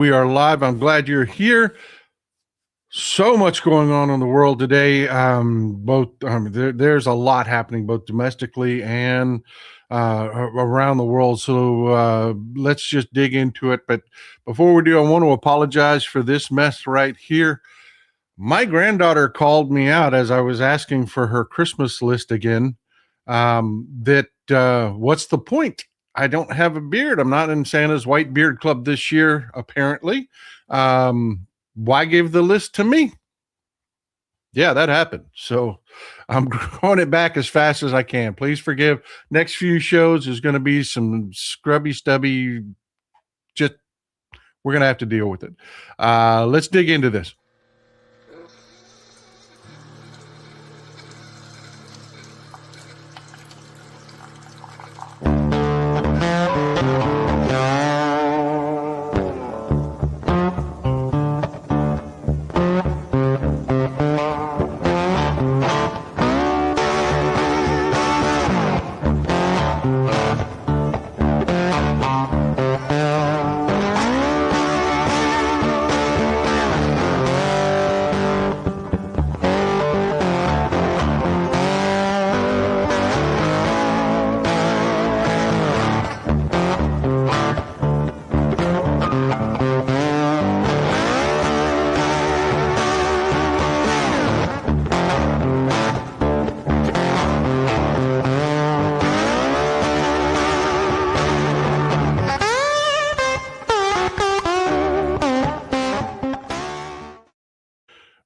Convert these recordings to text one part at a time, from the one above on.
We are live. I'm glad you're here. So much going on in the world today. There's a lot happening both domestically and around the world. So let's just dig into it. But before we do, I want to apologize for this mess right here. My granddaughter called me out as I was asking for her Christmas list again. What's the point? I don't have a beard. I'm not in Santa's White Beard Club this year, apparently. Why give the list to me? Yeah, that happened. So I'm going it back as fast as I can. Please forgive. Next few shows is going to be some scrubby, stubby, just we're going to have to deal with it. Let's dig into this.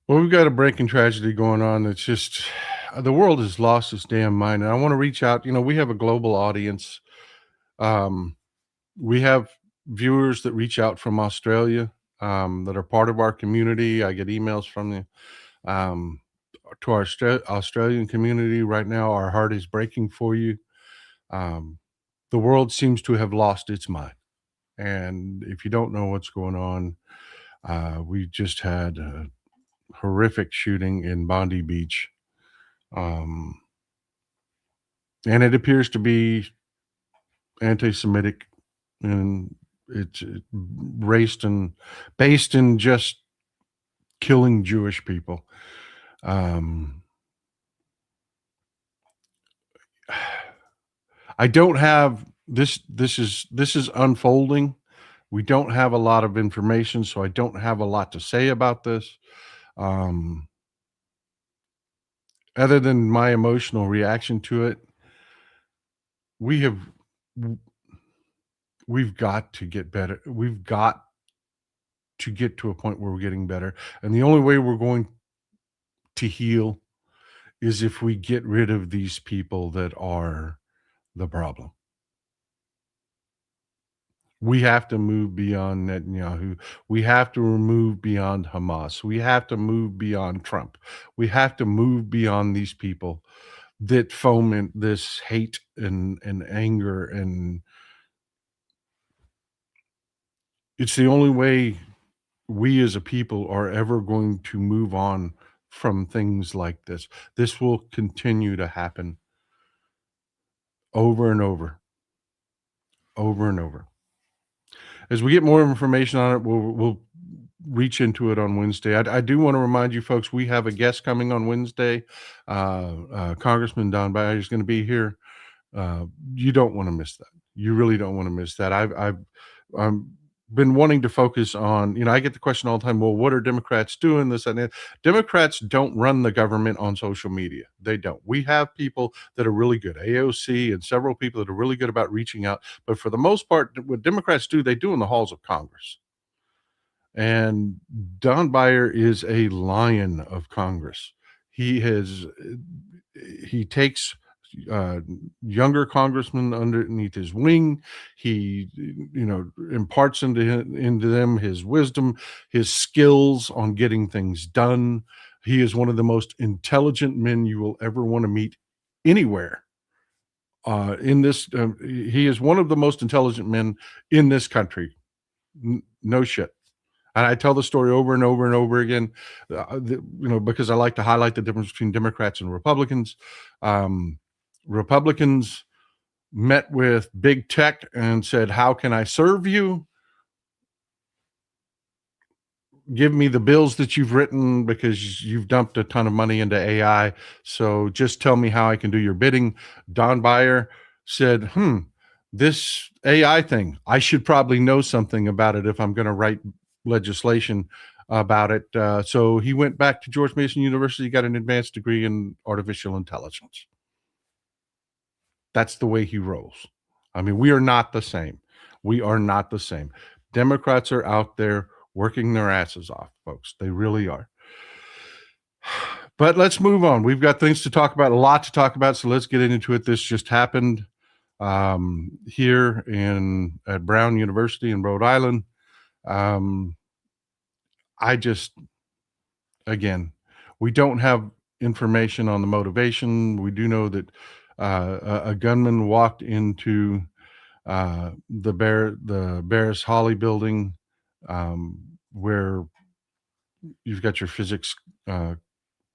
Well, we've got a breaking tragedy going on. It's just the world has lost its damn mind. And I want to reach out. We have a global audience. Um, we have viewers that reach out from Australia that are part of our community. I get emails from the um, to our Australian community right now. Our heart is breaking for you. Um, the world seems to have lost its mind. And if you don't know what's going on, we just had a horrific shooting in Bondi Beach. Um, and it appears to be anti-Semitic, and it's raced and based in just killing Jewish people. Um, I don't have this. This is unfolding. We don't have a lot of information, so I don't have a lot to say about this. Um, Other than my emotional reaction to it, we have we've got to get better. We've got to get to a point where we're getting better. And the only way we're going to heal is if we get rid of these people that are the problem. We have to move beyond Netanyahu. We have to move beyond Hamas. We have to move beyond Trump. We have to move beyond these people that foment this hate and anger. And it's the only way we as a people are ever going to move on from things like this. This will continue to happen over and over, over and over. As we get more information on it, we'll reach into it on Wednesday. I do want to remind you folks, we have a guest coming on Wednesday. Congressman Don Bayer is going to be here. You don't want to miss that. You really don't want to miss that. I've been wanting to focus on, I get the question all the time, well, what are Democrats doing? This and that. Democrats don't run the government on social media. They don't. We have people that are really good, AOC and several people that are really good about reaching out. But for the most part, what Democrats do, they do in the halls of Congress. And Don Bayer is a lion of Congress. He takes uh, younger congressmen underneath his wing. He, imparts into them his wisdom, his skills on getting things done. He is one of the most intelligent men you will ever want to meet anywhere. He is one of the most intelligent men in this country. No shit. And I tell the story over and over and over again, because I like to highlight the difference between Democrats and Republicans. Republicans met with big tech and said, "How can I serve you?" give me the bills that you've written because you've dumped a ton of money into AI. So just tell me how I can do your bidding. Don Beyer said, this AI thing, I should probably know something about it if I'm going to write legislation about it. So he went back to George Mason University, got an advanced degree in artificial intelligence. That's the way he rolls. I mean, we are not the same. We are not the same. Democrats are out there working their asses off, folks. They really are. But let's move on. We've got things to talk about, a lot to talk about. So let's get into it. This just happened here at Brown University in Rhode Island. Again, we don't have information on the motivation. We do know that a gunman walked into the Barris Holly building, where you've got your physics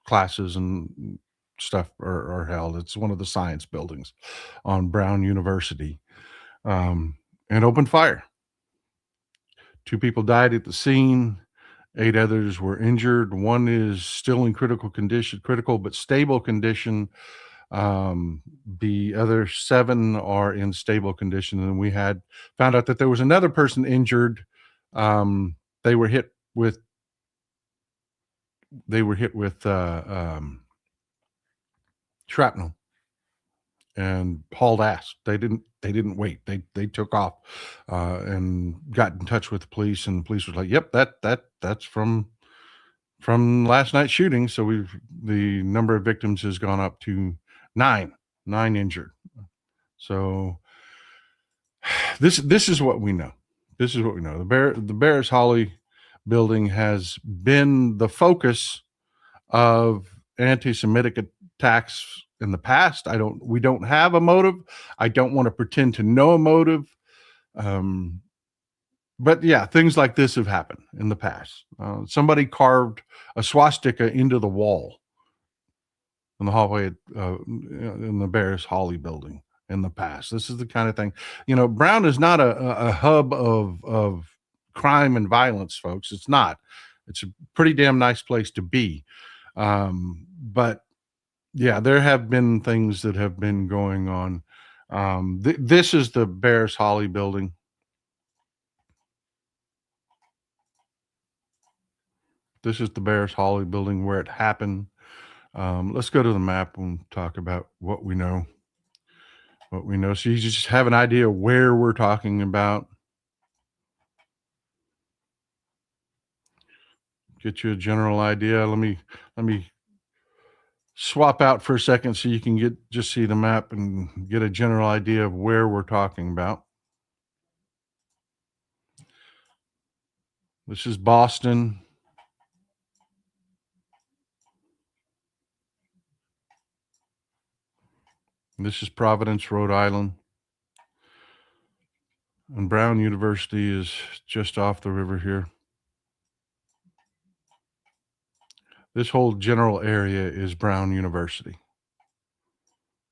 classes and stuff are held. It's one of the science buildings on Brown University, and opened fire. 2 people died at the scene. 8 others were injured. 1 is still in critical but stable condition. The other 7 are in stable condition, and we found out that there was another person injured. They were hit with shrapnel and hauled ass. They didn't wait. They took off and got in touch with the police, and the police was like, "Yep, that's from last night's shooting." So the number of victims has gone up to 9 injured. So this is what we know. This is what we know. The Barris Holly building has been the focus of anti-Semitic attacks in the past. We don't have a motive. I don't want to pretend to know a motive. But yeah, things like this have happened in the past. Somebody carved a swastika into the wall in the hallway in the Barris Holly building in the past. This is the kind of thing. Brown is not a hub of crime and violence, folks. It's not. It's a pretty damn nice place to be. But yeah, there have been things that have been going on. This is the Barris Holly building. This is the Barris Holly building where it happened. Let's go to the map and talk about what we know. So you just have an idea where we're talking about. Get you a general idea. Let me swap out for a second so you can just see the map and get a general idea of where we're talking about. This is Boston. This is Providence, Rhode Island. And Brown University is just off the river here. This whole general area is Brown University.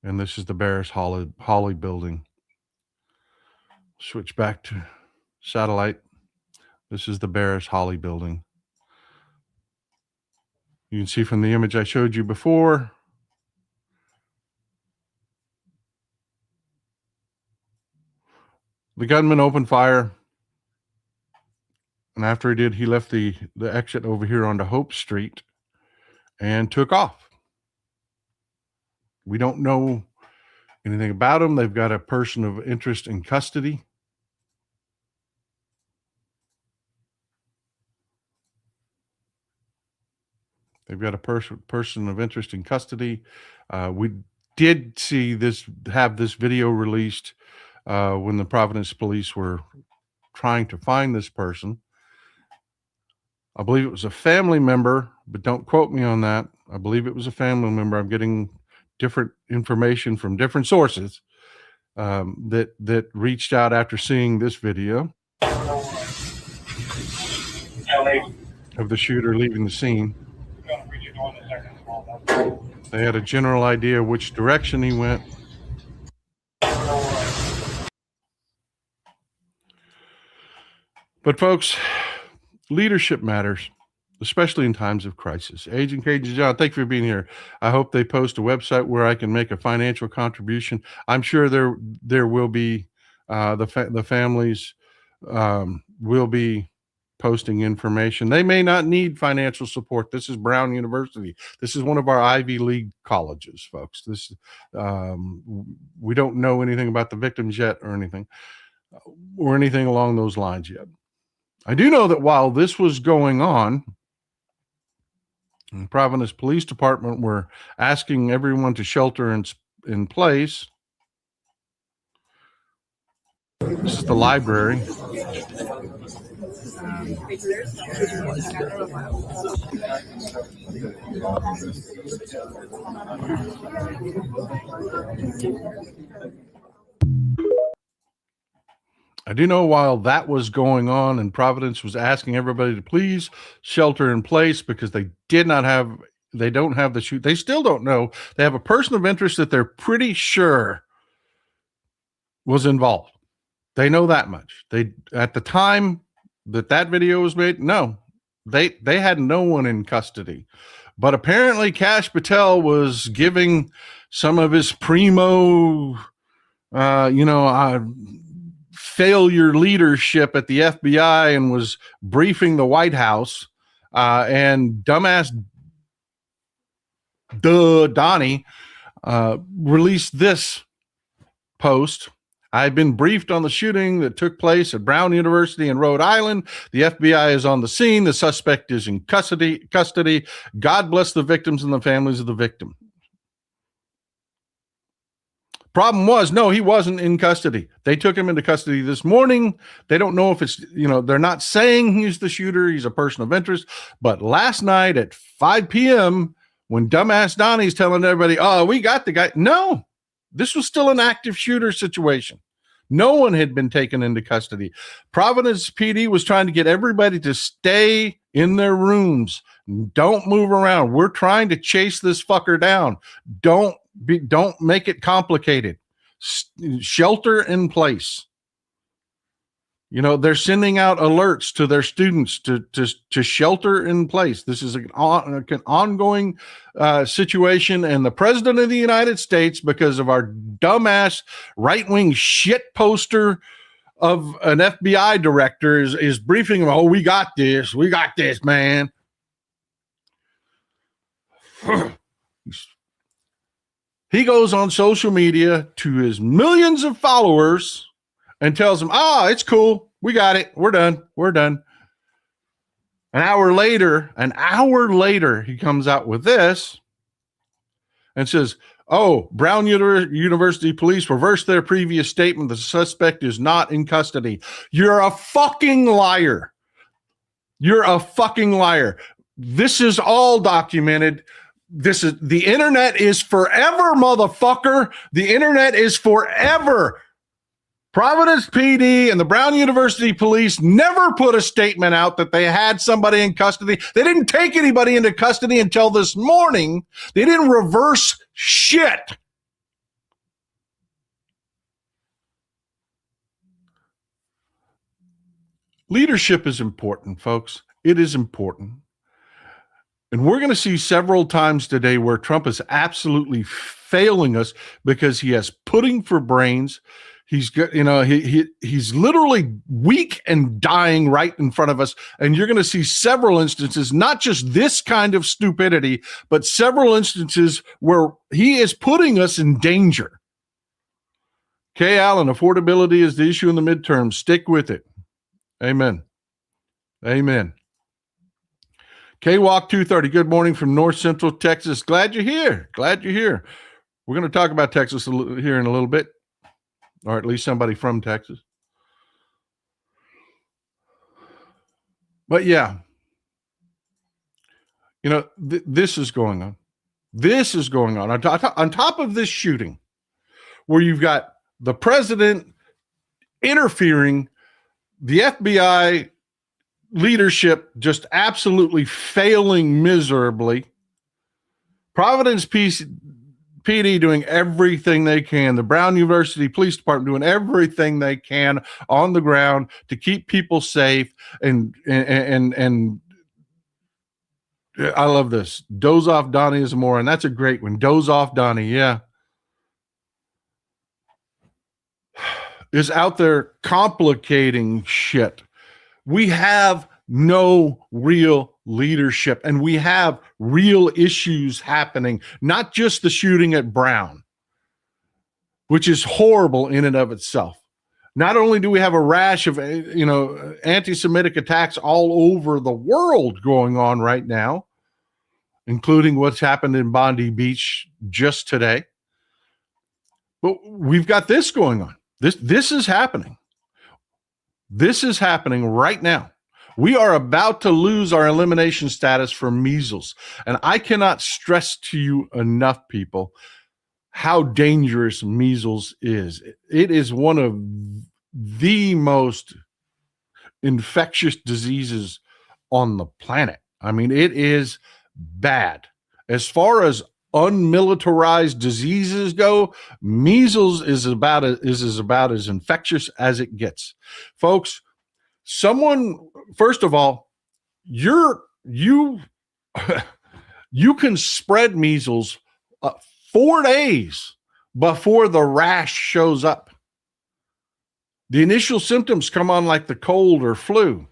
And this is the Barris Holly building. Switch back to satellite. This is the Barris Holly building. You can see from the image I showed you before, the gunman opened fire. And after he did, he left the exit over here onto Hope Street and took off. We don't know anything about him. They've got a person of interest in custody. They've got a person of interest in custody. We did have this video released when the Providence police were trying to find this person. I believe it was a family member, but don't quote me on that. I believe it was a family member. I'm getting different information from different sources that reached out after seeing this video of the shooter leaving the scene. They had a general idea which direction he went. But folks, Leadership matters, especially in times of crisis. Agent Cajun John, thank you for being here. I hope they post a website where I can make a financial contribution. I'm sure there will be the families will be posting information. They may not need financial support. This is Brown University. This is one of our Ivy League colleges, folks. This we don't know anything about the victims yet or anything along those lines yet. I do know that while this was going on, the Providence Police Department were asking everyone to shelter in place. This is the library. I do know while that was going on and Providence was asking everybody to please shelter in place because they don't have the shoot. They still don't know. They have a person of interest that they're pretty sure was involved. They know that much. They, at the time that video was made, no, they had no one in custody. But apparently Kash Patel was giving some of his primo, failure leadership at the FBI and was briefing the White House, and dumbass Donnie released this post. I've been briefed on the shooting that took place at Brown University in Rhode Island. The FBI is on the scene. The suspect is in custody. God bless the victims and the families of the victim. Problem was, no, he wasn't in custody. They took him into custody this morning. They don't know if it's, they're not saying he's the shooter. He's a person of interest. But last night at 5 p.m., when dumbass Donnie's telling everybody, oh, we got the guy. No, this was still an active shooter situation. No one had been taken into custody. Providence PD was trying to get everybody to stay in their rooms. Don't move around. We're trying to chase this fucker down. Don't make it complicated. Shelter in place. They're sending out alerts to their students to shelter in place. This is an ongoing situation, and the president of the United States, because of our dumbass right-wing shit poster of an FBI director, is briefing them. Oh, we got this, man. He goes on social media to his millions of followers and tells them, it's cool. We got it. We're done. An hour later, he comes out with this and says, Brown University police reversed their previous statement. The suspect is not in custody. You're a fucking liar. This is all documented. The internet is forever, motherfucker. The internet is forever. Providence PD and the Brown University police never put a statement out that they had somebody in custody. They didn't take anybody into custody until this morning. They didn't reverse shit. Leadership is important, folks. It is important. And we're going to see several times today where Trump is absolutely failing us because he has pudding for brains. He's got, he's literally weak and dying right in front of us. And you're going to see several instances, not just this kind of stupidity, but several instances where he is putting us in danger. Kay Allen, affordability is the issue in the midterm. Stick with it. Amen. K-Walk 230, good morning from North Central Texas. Glad you're here. We're going to talk about Texas here in a little bit, or at least somebody from Texas. But yeah, this is going on. On top of this shooting, where you've got the president interfering, the FBI leadership just absolutely failing miserably. Providence PD doing everything they can, the Brown University Police Department doing everything they can on the ground to keep people safe. And I love this. Doze off Donnie is more, and that's a great one. Doze off Donnie, yeah. Is out there complicating shit. We have no real leadership, and we have real issues happening, not just the shooting at Brown, which is horrible in and of itself. Not only do we have a rash of, anti-Semitic attacks all over the world going on right now, including what's happened in Bondi Beach just today, but we've got this going on. This is happening. This is happening right now. We are about to lose our elimination status for measles. And I cannot stress to you enough, people, how dangerous measles is. It is one of the most infectious diseases on the planet. I mean, it is bad. As far as unmilitarized diseases go, measles is about as infectious as it gets. Folks, first of all, you can spread measles 4 days before the rash shows up. The initial symptoms come on like the cold or flu.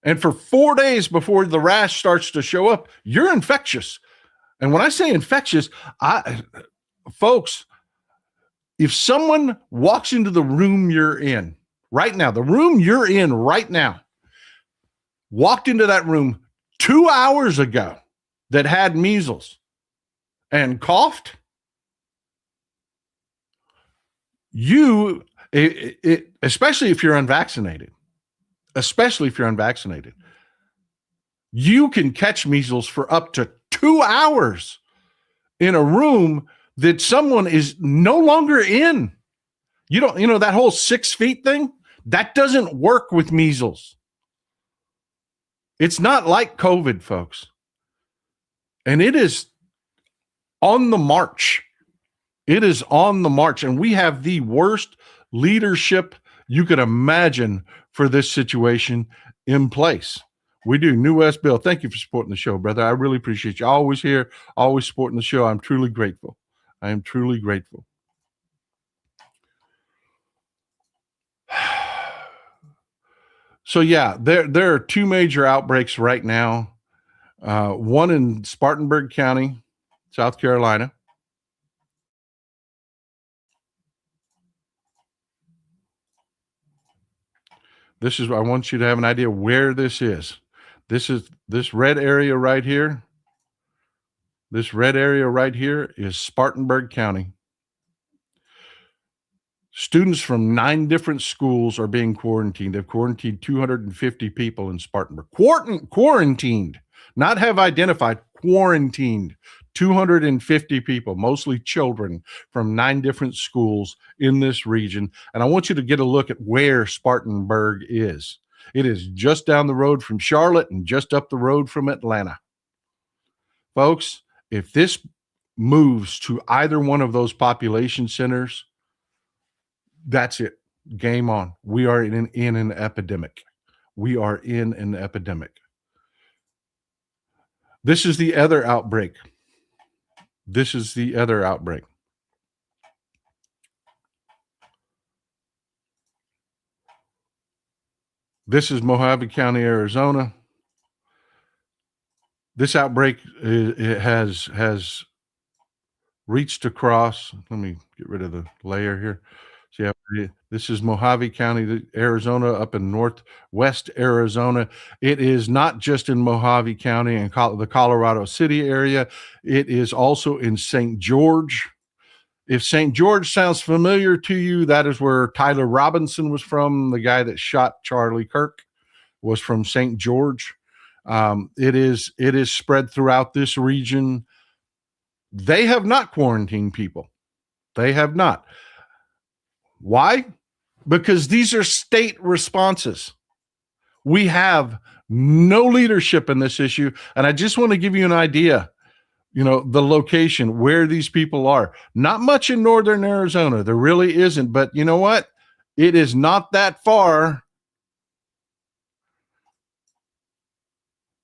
And for 4 days before the rash starts to show up, you're infectious. And when I say infectious, folks, if someone walks into the room you're in right now, the room you're in right now, walked into that room 2 hours ago that had measles and coughed, especially if you're unvaccinated, you can catch measles for up to 2 hours in a room that someone is no longer in. That whole 6 feet thing, that doesn't work with measles. It's not like COVID, folks. And it is on the march. It is on the march. And we have the worst leadership you could imagine for this situation in place. We do. New West Bill, thank you for supporting the show, brother. I really appreciate you. Always here, always supporting the show. I'm truly grateful. I am truly grateful. So, yeah, there are 2 major outbreaks right now. One in Spartanburg County, South Carolina. I want you to have an idea where this is. This is this red area right here. This red area right here is Spartanburg County. Students from 9 different schools are being quarantined. They've quarantined 250 people in Spartanburg. Quarantined, not have identified, quarantined 250 people, mostly children from 9 different schools in this region. And I want you to get a look at where Spartanburg is. It is just down the road from Charlotte and just up the road from Atlanta. Folks, if this moves to either one of those population centers, that's it. Game on. We are in an epidemic. We are in an epidemic. This is the other outbreak. This is Mojave County, Arizona. This outbreak has reached across. Let me get rid of the layer here. So yeah, this is Mojave County, Arizona, up in northwest Arizona. It is not just in Mojave County and the Colorado City area. It is also in St. George. If St. George sounds familiar to you, that is where Tyler Robinson was from. The guy that shot Charlie Kirk was from St. George. It is spread throughout this region. They have not quarantined people. They have not. Why? Because these are state responses. We have no leadership in this issue. And I just want to give you an idea. the location where these people are. Not much in northern Arizona. There really isn't. But you know what? It is not that far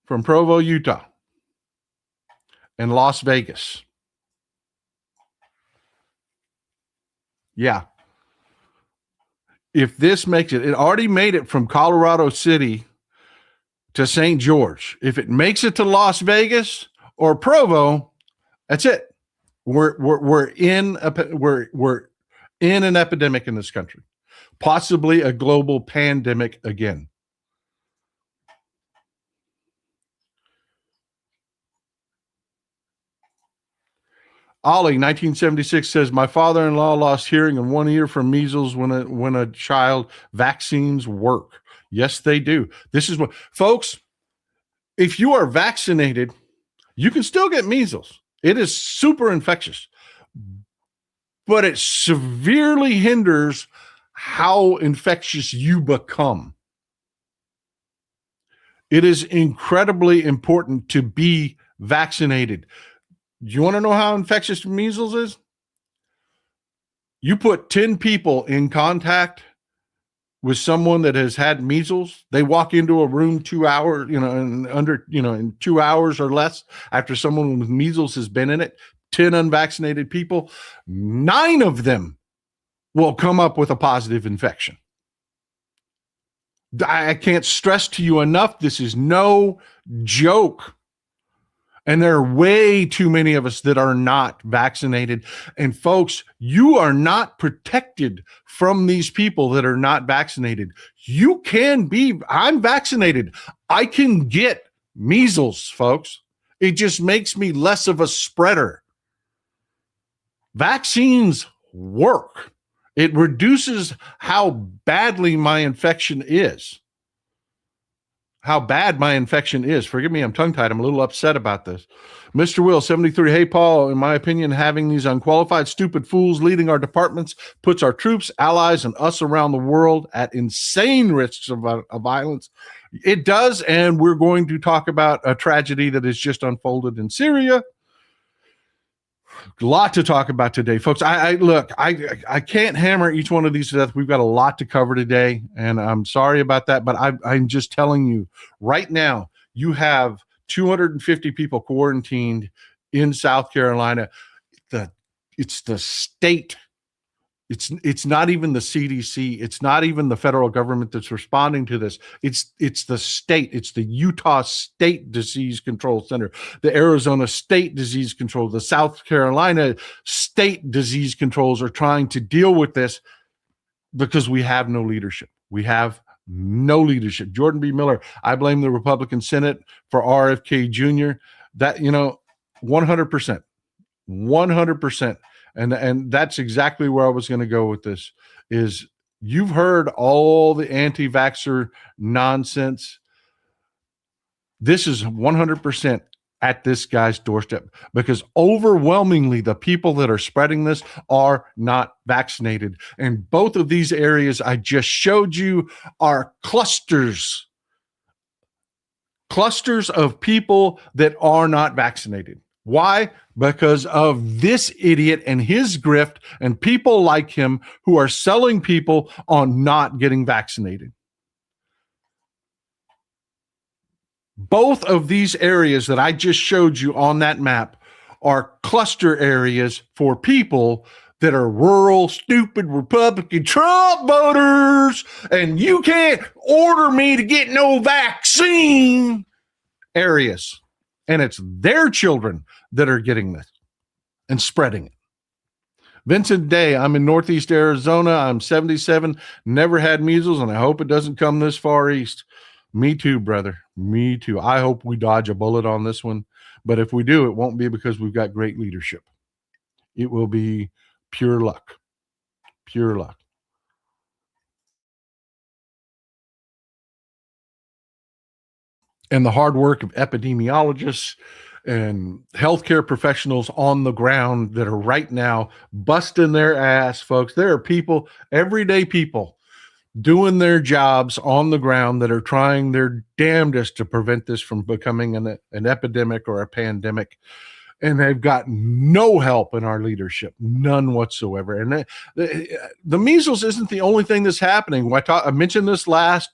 from Provo, Utah, and Las Vegas. Yeah. If this makes it already made it from Colorado City to St. George. If it makes it to Las Vegas or Provo, that's it. We're in an epidemic in this country, possibly a global pandemic again. Ollie, 1976 says, my father-in-law lost hearing in one ear from measles when a child. Vaccines work. Yes, they do. This is what, folks, if you are vaccinated, you can still get measles. It is super infectious, but it severely hinders how infectious you become. It is incredibly important to be vaccinated. Do you want to know how infectious measles is? You put 10 people in contact with someone that has had measles, they walk into a room 2 hours, in 2 hours or less after someone with measles has been in it, 10 unvaccinated people, 9 of them will come up with a positive infection. I can't stress to you enough, this is no joke. And there are way too many of us that are not vaccinated. And folks, you are not protected from these people that are not vaccinated. You can be, I'm vaccinated. I can get measles, folks. It just makes me less of a spreader. Vaccines work. It reduces how badly my infection is. How bad my infection is. Forgive me, I'm tongue-tied. I'm a little upset about this. Mr. Will, 73. Hey, Paul, in my opinion, having these unqualified, stupid fools leading our departments puts our troops, allies, and us around the world at insane risks of violence. It does, and we're going to talk about a tragedy that has just unfolded in Syria. A lot to talk about today, folks. I can't hammer each one of these to death. We've got a lot to cover today, and I'm sorry about that, but I'm just telling you right now, you have 250 people quarantined in South Carolina. It's the state. It's not even the CDC. It's not even the federal government that's responding to this. It's the state. It's the Utah State Disease Control Center, the Arizona State Disease Control, the South Carolina State Disease Controls are trying to deal with this because we have no leadership. We have no leadership. Jordan B. Miller, I blame the Republican Senate for RFK Jr. That, 100%. 100%. And that's exactly where I was going to go with this is you've heard all the anti-vaxxer nonsense. This is 100% at this guy's doorstep because overwhelmingly the people that are spreading this are not vaccinated. And both of these areas I just showed you are clusters of people that are not vaccinated. Why? Because of this idiot and his grift and people like him who are selling people on not getting vaccinated. Both of these areas that I just showed you on that map are cluster areas for people that are rural, stupid Republican Trump voters, and you can't order me to get no vaccine areas. And it's their children that are getting this and spreading it. Vincent Day, I'm in Northeast Arizona. I'm 77, never had measles, and I hope it doesn't come this far east. Me too, brother. Me too. I hope we dodge a bullet on this one. But if we do, it won't be because we've got great leadership. It will be pure luck. Pure luck. And the hard work of epidemiologists and healthcare professionals on the ground that are right now busting their ass, folks. There are people, everyday people, doing their jobs on the ground that are trying their damnedest to prevent this from becoming an epidemic or a pandemic. and they've got no help in our leadership, none whatsoever. And the measles isn't the only thing that's happening. I mentioned this last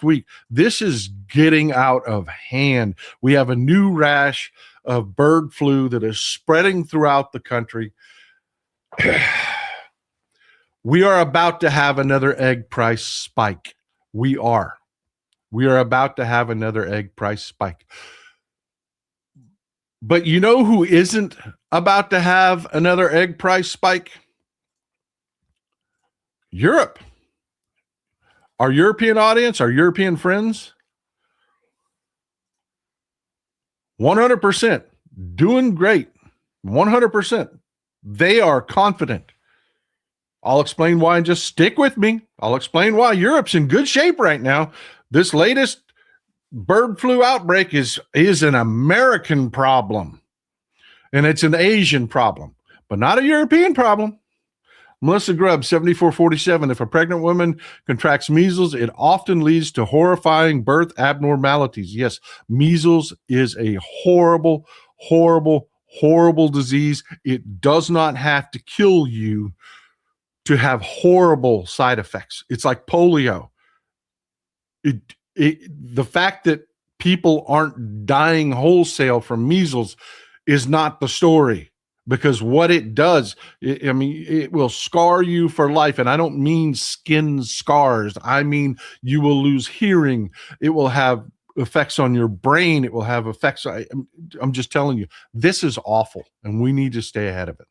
week. This is getting out of hand. We have a new rash of bird flu that is spreading throughout the country. We are about to have another egg price spike. We are about to have another egg price spike. But you know who isn't about to have another egg price spike? Europe. Our European audience, our European friends, 100% doing great. 100%. They are confident. I'll explain why, and just stick with me. I'll explain why Europe's in good shape right now. This latest bird flu outbreak is an American problem, and it's an Asian problem, but not a European problem. Melissa Grubb, 7447. If a pregnant woman contracts measles, it often leads to horrifying birth abnormalities. Yes, measles is a horrible, horrible, horrible disease. It does not have to kill you to have horrible side effects. It's like polio. The fact that people aren't dying wholesale from measles is not the story, because what it does, it will scar you for life. And I don't mean skin scars. I mean, you will lose hearing. It will have effects on your brain. It will have effects. I'm just telling you, this is awful, and we need to stay ahead of it.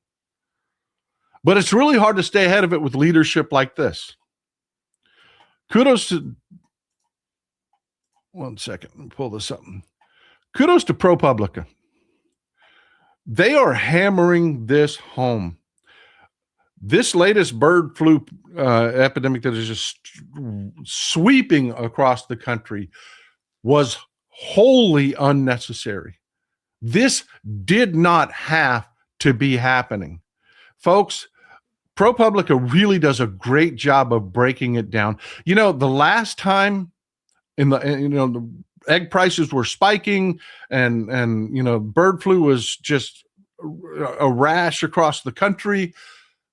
But it's really hard to stay ahead of it with leadership like this. Kudos to, one second, let me pull this up. Kudos to ProPublica. They are hammering this home. This latest bird flu epidemic that is just sweeping across the country was wholly unnecessary. This did not have to be happening. Folks, ProPublica really does a great job of breaking it down. You know, the last time the egg prices were spiking and bird flu was just a rash across the country,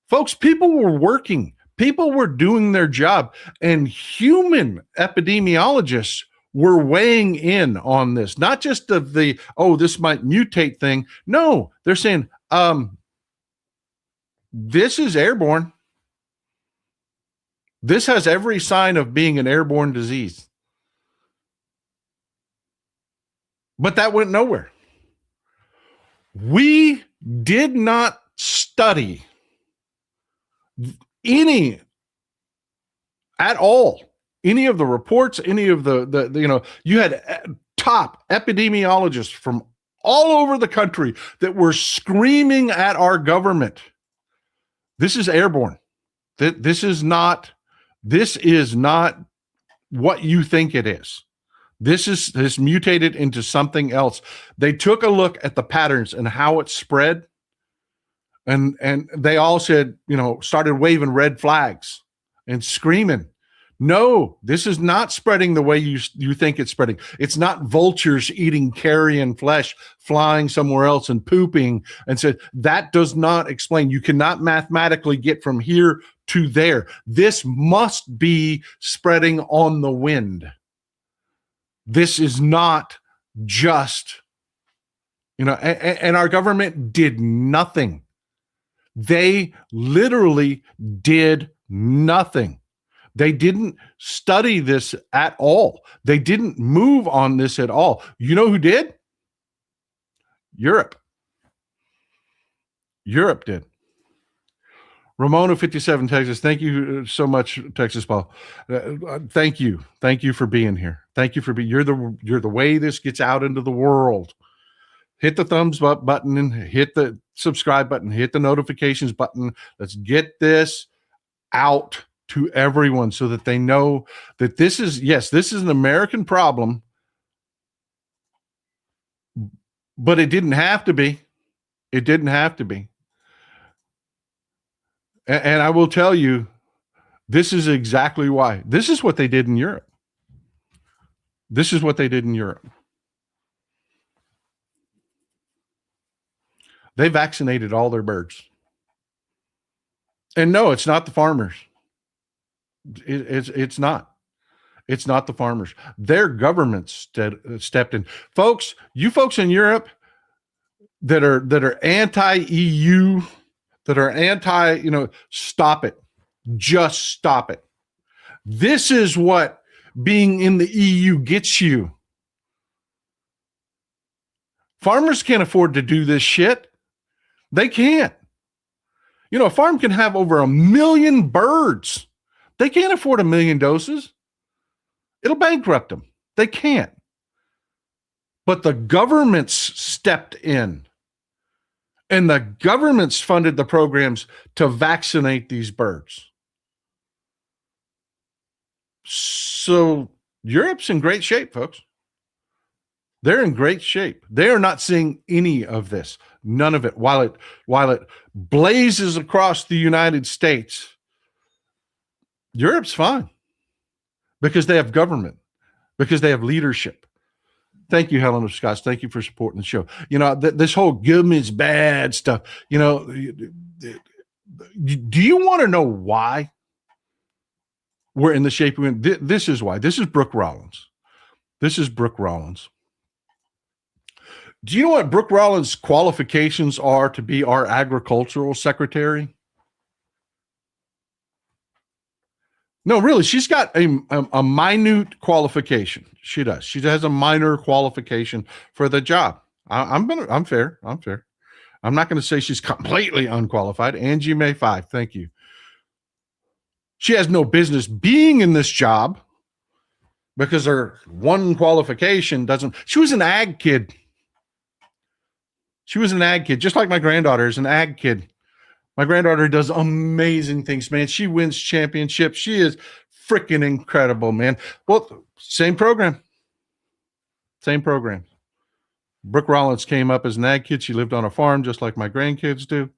folks, people were working. People were doing their job, and human epidemiologists were weighing in on this, not just of the, this might mutate thing. No, they're saying, this is airborne. This has every sign of being an airborne disease. But that went nowhere. We did not study any at all, any of the reports, any of the you had top epidemiologists from all over the country that were screaming at our government. This is airborne. This is not what you think it is. This has mutated into something else. They took a look at the patterns and how it spread, and they all said, started waving red flags and screaming, no, this is not spreading the way you think it's spreading. It's not vultures eating carrion flesh, flying somewhere else and pooping, and said that does not explain. You cannot mathematically get from here to there. This must be spreading on the wind. This is not just, and our government did nothing. They literally did nothing. They didn't study this at all. They didn't move on this at all. You know who did? Europe. Europe did. Ramona 57, Texas. Thank you so much, Texas Paul. Thank you. Thank you for being here. Thank you for being. You're the way this gets out into the world. Hit the thumbs up button and hit the subscribe button. Hit the notifications button. Let's get this out to everyone so that they know that this is an American problem, but it didn't have to be. It didn't have to be. And I will tell you, this is exactly why. This is what they did in Europe. This is what they did in Europe. They vaccinated all their birds. And no, it's not the farmers. It's not. It's not the farmers. Their government stepped in. Folks, you folks in Europe that are anti-EU, that are anti, stop it. Just stop it. This is what being in the EU gets you. Farmers can't afford to do this shit. They can't. A farm can have over 1 million birds. They can't afford 1 million doses. It'll bankrupt them. They can't. But the governments stepped in. And the governments funded the programs to vaccinate these birds. So Europe's in great shape, folks. They're in great shape. They are not seeing any of this. None of it. While it blazes across the United States, Europe's fine because they have government, because they have leadership. Thank you, Helen of Scots. Thank you for supporting the show. This whole government's bad stuff, do you want to know why we're in the shape we're in? This is why. This is Brooke Rollins. Do you know what Brooke Rollins' qualifications are to be our agricultural secretary? No, really, she's got a minute qualification. She does. She has a minor qualification for the job. I'm fair. I'm not going to say she's completely unqualified. Angie May 5, thank you. She has no business being in this job because her one qualification doesn't. She was an ag kid. Just like my granddaughter is an ag kid. My granddaughter does amazing things, man. She wins championships. She is freaking incredible, man. Well, same program. Brooke Rollins came up as an ag kid. She lived on a farm just like my grandkids do.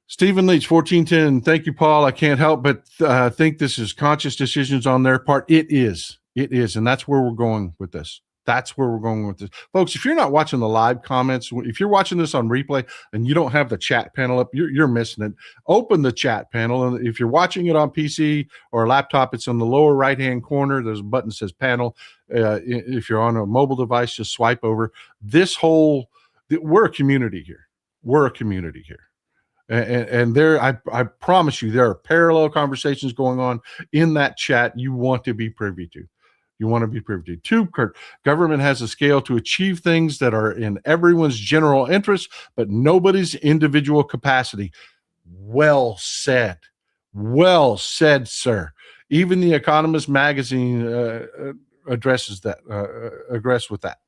Stephen Leach, 1410. Thank you, Paul. I can't help but think this is conscious decisions on their part. It is. And that's where we're going with this. Folks, if you're not watching the live comments, if you're watching this on replay and you don't have the chat panel up, you're missing it. Open the chat panel. And if you're watching it on PC or laptop, it's in the lower right-hand corner. There's a button that says panel. If you're on a mobile device, just swipe over. We're a community here. And there, I promise you, there are parallel conversations going on in that chat you want to be privy to. Two, Kurt, government has a scale to achieve things that are in everyone's general interest, but nobody's individual capacity. Well said, sir. Even the Economist magazine addresses that, agrees with that.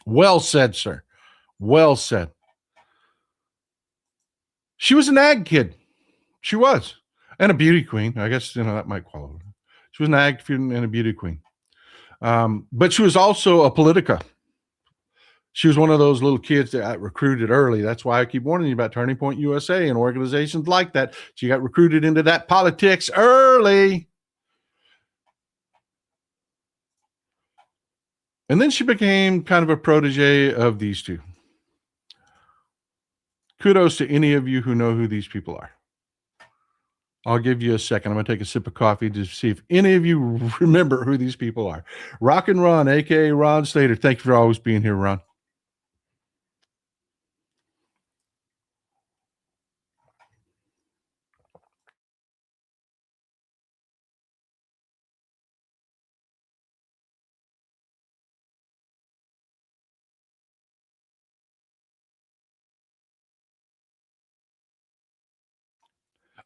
Well said, sir. Well said. She was an ag kid. She was. And a beauty queen. I guess, that might qualify. She was an ag kid and a beauty queen. But she was also a politica. She was one of those little kids that got recruited early. That's why I keep warning you about Turning Point USA and organizations like that. She got recruited into that politics early. And then she became kind of a protege of these two. Kudos to any of you who know who these people are. I'll give you a second. I'm going to take a sip of coffee to see if any of you remember who these people are. Rock and Ron, a.k.a. Ron Slater. Thank you for always being here, Ron.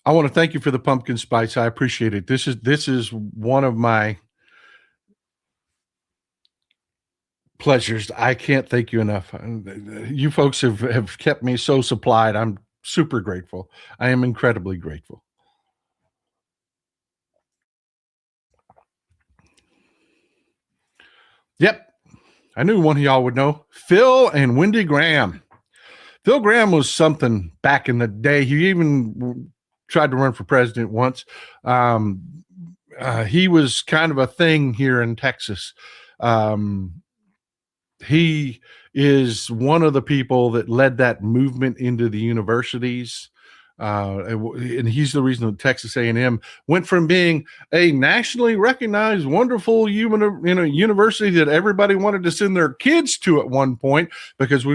I want to thank you for the pumpkin spice. I appreciate it. This is one of my pleasures. I can't thank you enough. You folks have kept me so supplied. I'm super grateful. I am incredibly grateful. Yep. I knew one of y'all would know. Phil and Wendy Graham. Phil Graham was something back in the day. He even tried to run for president once. He was kind of a thing here in Texas. He is one of the people that led that movement into the universities. And he's the reason that Texas A&M went from being a nationally recognized, wonderful university that everybody wanted to send their kids to at one point because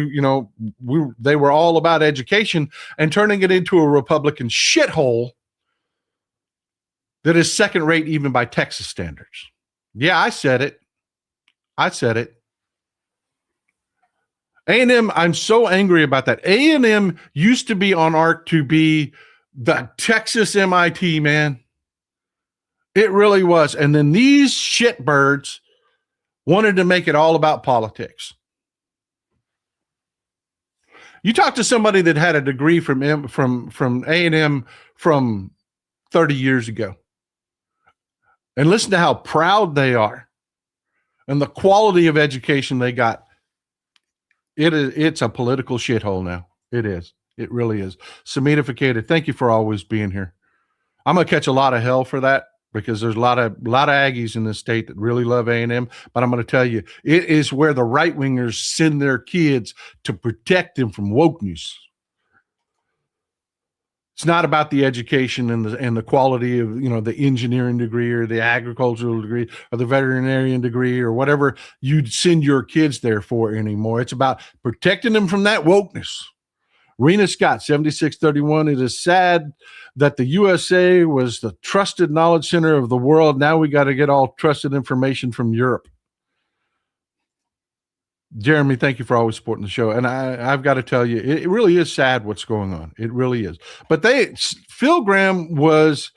they were all about education, and turning it into a Republican shithole that is second rate even by Texas standards. Yeah, I said it. A&M, I'm so angry about that. A&M used to be on arc to be the Texas MIT, man. It really was. And then these shitbirds wanted to make it all about politics. You talk to somebody that had a degree from A&M from 30 years ago, and listen to how proud they are and the quality of education they got. It's a political shithole now. It is. It really is. Samita, thank you for always being here. I'm going to catch a lot of hell for that because there's a lot of Aggies in this state that really love A&M. But I'm going to tell you, it is where the right wingers send their kids to protect them from woke news. It's not about the education and the quality of, the engineering degree or the agricultural degree or the veterinarian degree or whatever you'd send your kids there for anymore. It's about protecting them from that wokeness. Rena Scott, 7631. It is sad that the USA was the trusted knowledge center of the world. Now we got to get all trusted information from Europe. Jeremy, thank you for always supporting the show. And I've got to tell you, it really is sad what's going on. It really is. But Phil Gramm was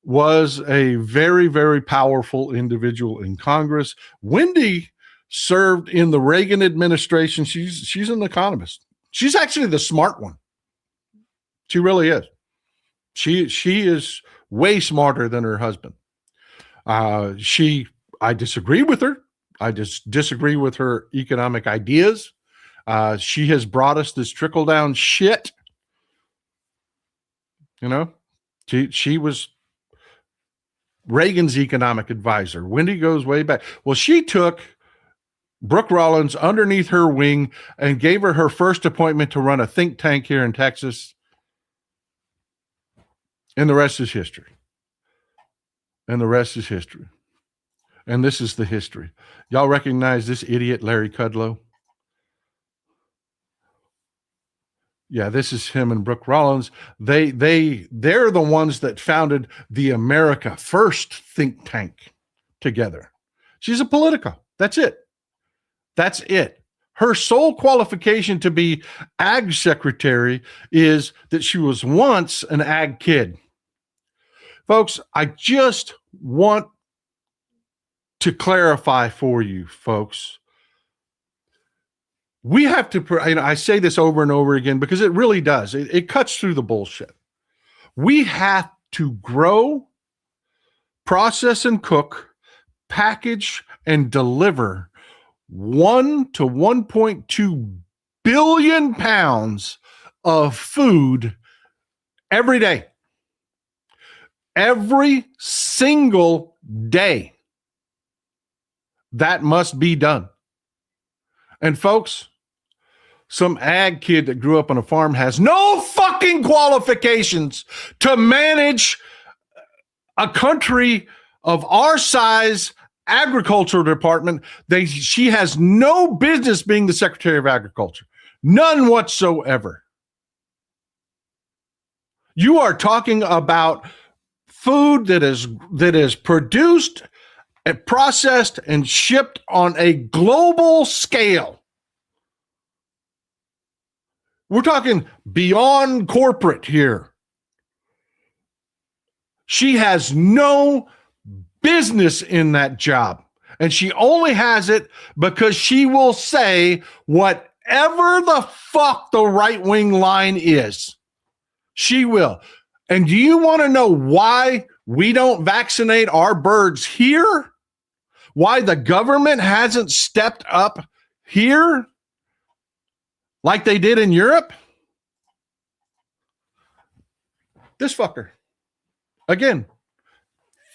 a very, very powerful individual in Congress. Wendy served in the Reagan administration. She's an economist. She's actually the smart one. She really is. She is way smarter than her husband. I disagree with her. I just disagree with her economic ideas. She has brought us this trickle-down shit. She was Reagan's economic advisor. Wendy goes way back. Well, she took Brooke Rollins underneath her wing and gave her her first appointment to run a think tank here in Texas. And the rest is history. And this is the history. Y'all recognize this idiot, Larry Kudlow? Yeah, this is him and Brooke Rollins. They're the ones that founded the America First think tank together. She's a Politico. That's it. Her sole qualification to be ag secretary is that she was once an ag kid. Folks, I just want to clarify for you folks, we have to, I say this over and over again because it really does. It cuts through the bullshit. We have to grow, process and cook, package and deliver 1 to 1.2 billion pounds of food every day. Every single day. That must be done. And folks, some ag kid that grew up on a farm has no fucking qualifications to manage a country of our size agricultural department. She has no business being the Secretary of Agriculture. None whatsoever. You are talking about food that is produced and processed and shipped on a global scale. We're talking beyond corporate here. She has no business in that job. And she only has it because she will say whatever the fuck the right-wing line is. She will. And do you want to know why we don't vaccinate our birds here? Why the government hasn't stepped up here like they did in Europe? This fucker. Again,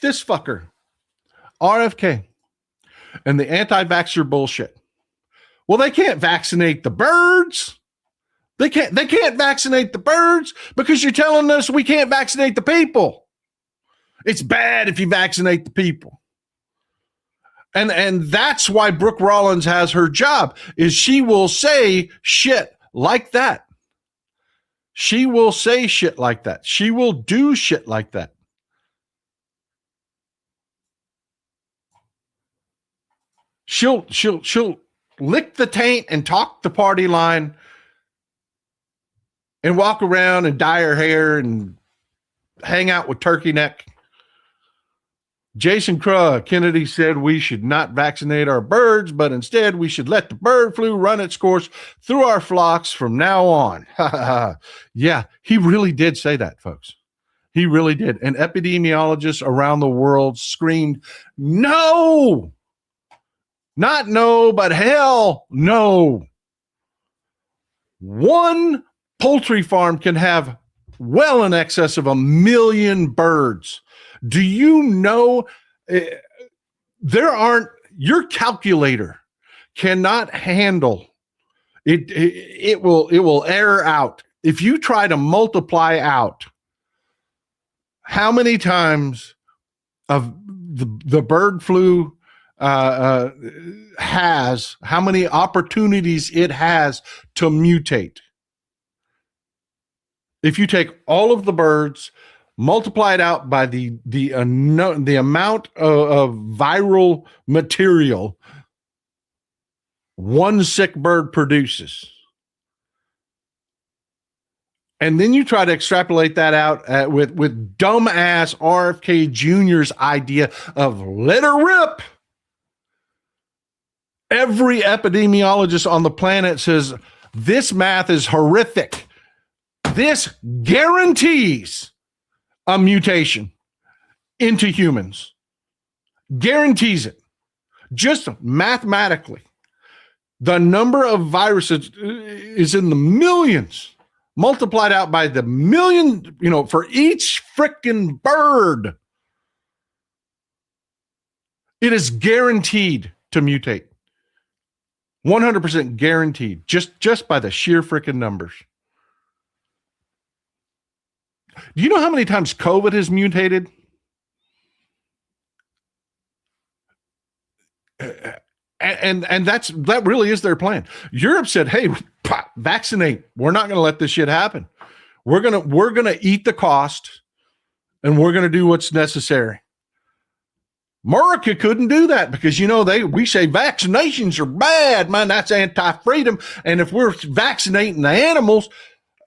this fucker. RFK and the anti-vaxxer bullshit. Well, they can't vaccinate the birds. They can't vaccinate the birds because you're telling us we can't vaccinate the people. It's bad if you vaccinate the people. And that's why Brooke Rollins has her job, is she will say shit like that. She will say shit like that. She will do shit like that. She'll lick the taint and talk the party line and walk around and dye her hair and hang out with turkey neck. Jason Kennedy said we should not vaccinate our birds, but instead we should let the bird flu run its course through our flocks from now on. Yeah, he really did say that, folks. He really did. And epidemiologists around the world screamed, no, not no, but hell no. One poultry farm can have well in excess of 1 million birds. Do you know your calculator cannot handle it. It will error out. If you try to multiply out how many times of the bird flu has, how many opportunities it has to mutate. If you take all of the birds, multiply it out by the amount of viral material one sick bird produces, and then you try to extrapolate that out with dumbass RFK Jr.'s idea of let her rip. Every epidemiologist on the planet says this math is horrific. This guarantees a mutation into humans. Guarantees it. Just mathematically. The number of viruses is in the millions, multiplied out by the million, for each freaking bird. It is guaranteed to mutate. 100% guaranteed, just by the sheer freaking numbers. Do you know how many times COVID has mutated? And that really is their plan. Europe said, "Hey, vaccinate. We're not going to let this shit happen. We're gonna eat the cost, and we're gonna do what's necessary." America couldn't do that because we say vaccinations are bad, man. That's anti-freedom, and if we're vaccinating the animals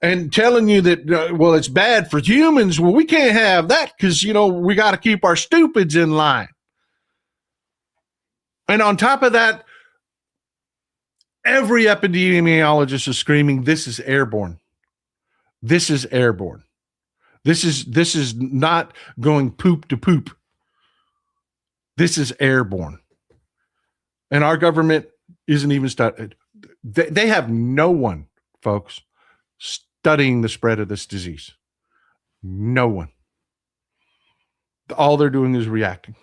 and telling you that, it's bad for humans, well, we can't have that because, we got to keep our stupids in line. And on top of that, every epidemiologist is screaming, this is airborne. This is airborne. This is not going poop to poop. This is airborne. And our government isn't even studied. They have no one, folks, studying the spread of this disease. No one. All they're doing is reacting.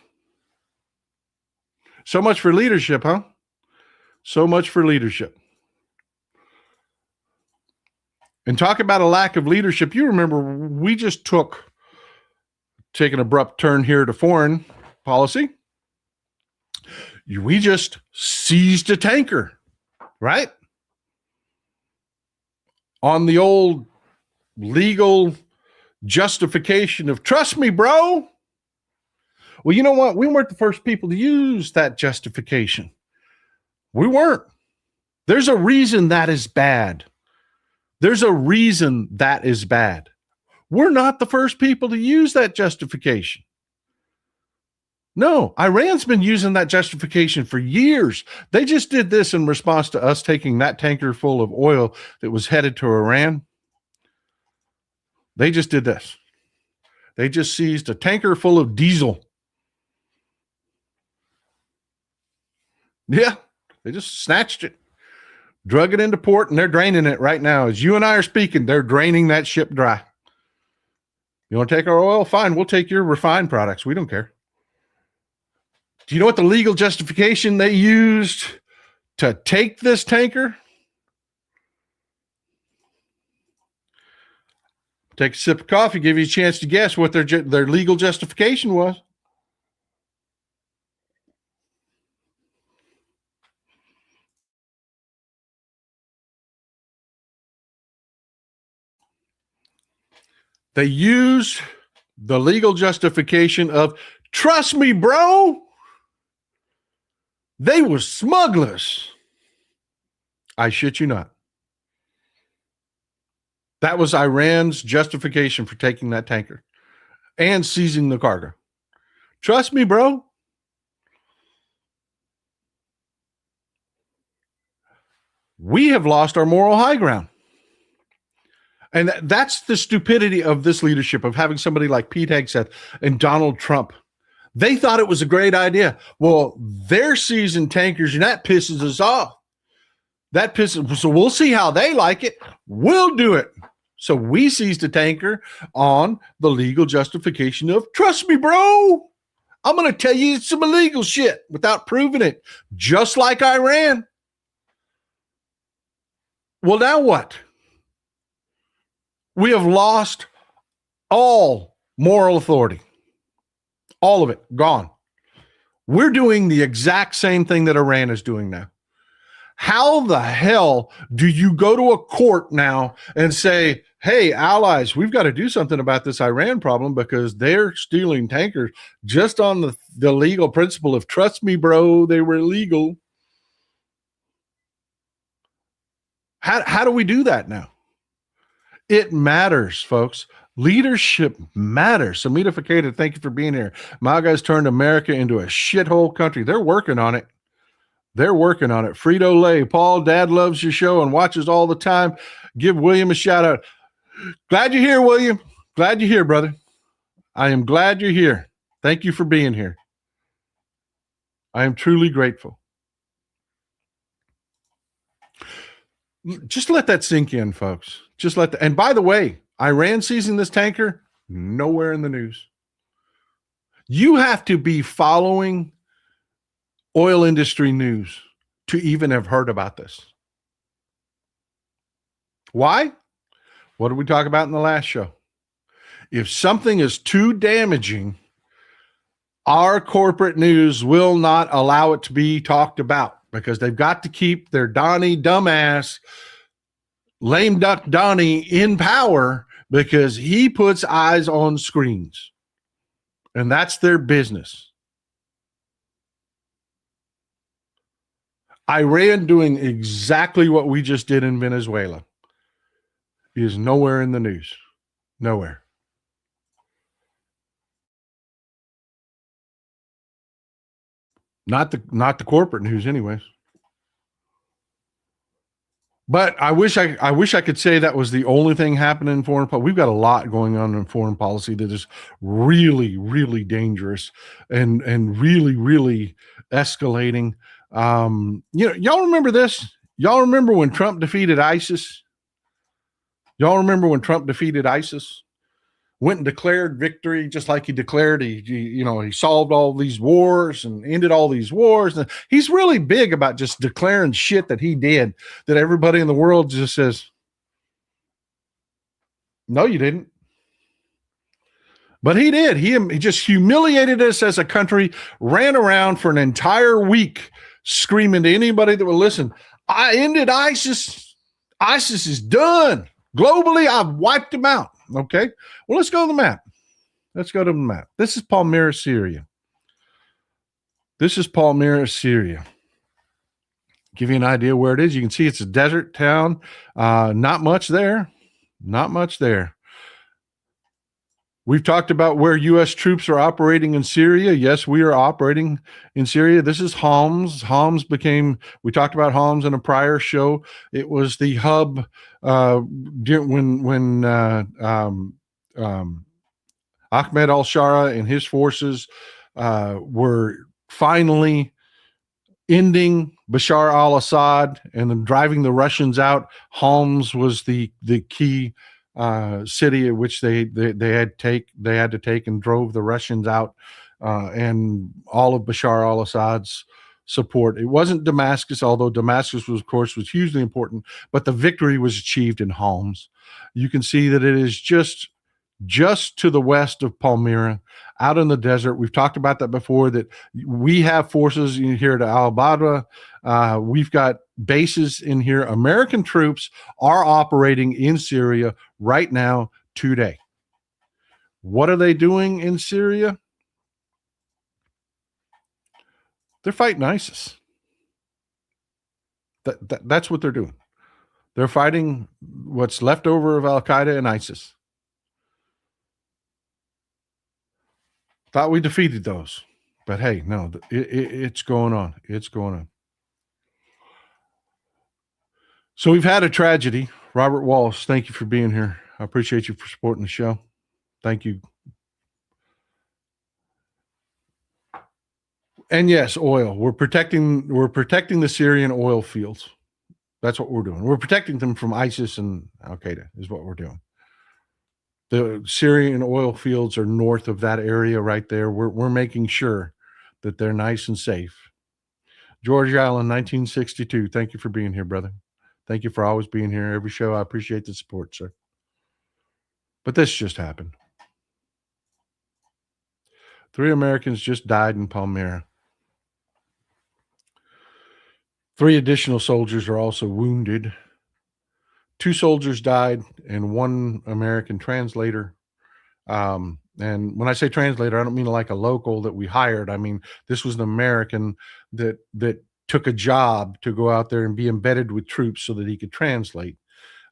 So much for leadership, huh? So much for leadership. And talk about a lack of leadership. You remember we just take an abrupt turn here to foreign policy. We just seized a tanker, right? On the old legal justification of trust me, bro. Well, you know what? We weren't the first people to use that justification. We weren't. There's a reason that is bad. There's a reason that is bad. We're not the first people to use that justification. No, Iran's been using that justification for years. They just did this in response to us taking that tanker full of oil that was headed to Iran. They just did this. They just seized a tanker full of diesel. Yeah, they just snatched it, drug it into port, and they're draining it right now. As you and I are speaking, they're draining that ship dry. You want to take our oil? Fine, we'll take your refined products. We don't care. Do you know what the legal justification they used to take this tanker. Take a sip of coffee, give you a chance to guess what their legal justification was. They use the legal justification of, trust me, bro, they were smugglers. I shit you not. That was Iran's justification for taking that tanker and seizing the cargo. Trust me, bro. We have lost our moral high ground. And that's the stupidity of this leadership, of having somebody like Pete Hegseth and Donald Trump. They thought it was a great idea. Well, they're seizing tankers, and that pisses us off. So we'll see how they like it. We'll do it. So we seized a tanker on the legal justification of, trust me, bro, I'm going to tell you some illegal shit without proving it, just like Iran. Well, now what? We have lost all moral authority. All of it, gone. We're doing the exact same thing that Iran is doing now. How the hell do you go to a court now and say, hey, allies, we've got to do something about this Iran problem because they're stealing tankers just on the legal principle of, trust me, bro, they were illegal. How do we do that now? It matters, folks. Leadership matters. Samita Fakeda, thank you for being here. My guys turned America into a shithole country. They're working on it. They're working on it. Frito Lay, Paul, Dad loves your show and watches all the time. Give William a shout out. Glad you're here, William. Glad you're here, brother. I am glad you're here. Thank you for being here. I am truly grateful. Just let that sink in, folks. And by the way, Iran seizing this tanker, nowhere in the news. You have to be following oil industry news to even have heard about this. Why? What did we talk about in the last show? If something is too damaging, our corporate news will not allow it to be talked about because they've got to keep their Donnie dumbass, lame duck Donnie in power because he puts eyes on screens. And that's their business. Iran doing exactly what we just did in Venezuela is nowhere in the news. Nowhere. Not the corporate news anyways. But I wish I could say that was the only thing happening in foreign policy. We've got a lot going on in foreign policy that is really, really dangerous and really, really escalating. Y'all remember this? Y'all remember when Trump defeated ISIS? Y'all remember when Trump defeated ISIS? Went and declared victory, just like he declared he solved all these wars and ended all these wars. And he's really big about just declaring shit that he did, that everybody in the world just says, no, you didn't. But he did. He just humiliated us as a country, ran around for an entire week screaming to anybody that would listen, I ended ISIS. ISIS is done. Globally, I've wiped them out. Okay. Well, let's go to the map. Let's go to the map. This is Palmyra, Syria. Give you an idea where it is. You can see it's a desert town. Not much there. We've talked about where U.S. troops are operating in Syria. Yes, we are operating in Syria. This is Homs. We talked about Homs in a prior show. It was the hub when Ahmed al-Shara and his forces were finally ending Bashar al-Assad and then driving the Russians out. Homs was the key city at which they had to take and drove the Russians out, and all of Bashar al-Assad's support. It wasn't Damascus, although Damascus was, of course, was hugely important, but the victory was achieved in Homs. You can see that it is just to the west of Palmyra, out in the desert. We've talked about that before, that we have forces in here to Al-Badra. We've got bases in here. American troops are operating in Syria right now, today. What are they doing in Syria? They're fighting ISIS. That's what they're doing. They're fighting what's left over of Al-Qaeda and ISIS. Thought we defeated those. But hey, no, it's going on. It's going on. So we've had a tragedy. Robert Wallace, thank you for being here. I appreciate you for supporting the show. Thank you. And yes, oil. We're protecting the Syrian oil fields. That's what we're doing. We're protecting them from ISIS and Al-Qaeda is what we're doing. The Syrian oil fields are north of that area right there. We're making sure that they're nice and safe. George Allen, 1962. Thank you for being here, brother. Thank you for always being here. Every show, I appreciate the support, sir. But this just happened. 3 Americans just died in Palmyra. 3 additional soldiers are also wounded. 2 soldiers died and 1 American translator. And when I say translator, I don't mean like a local that we hired. I mean, this was an American that took a job to go out there and be embedded with troops so that he could translate,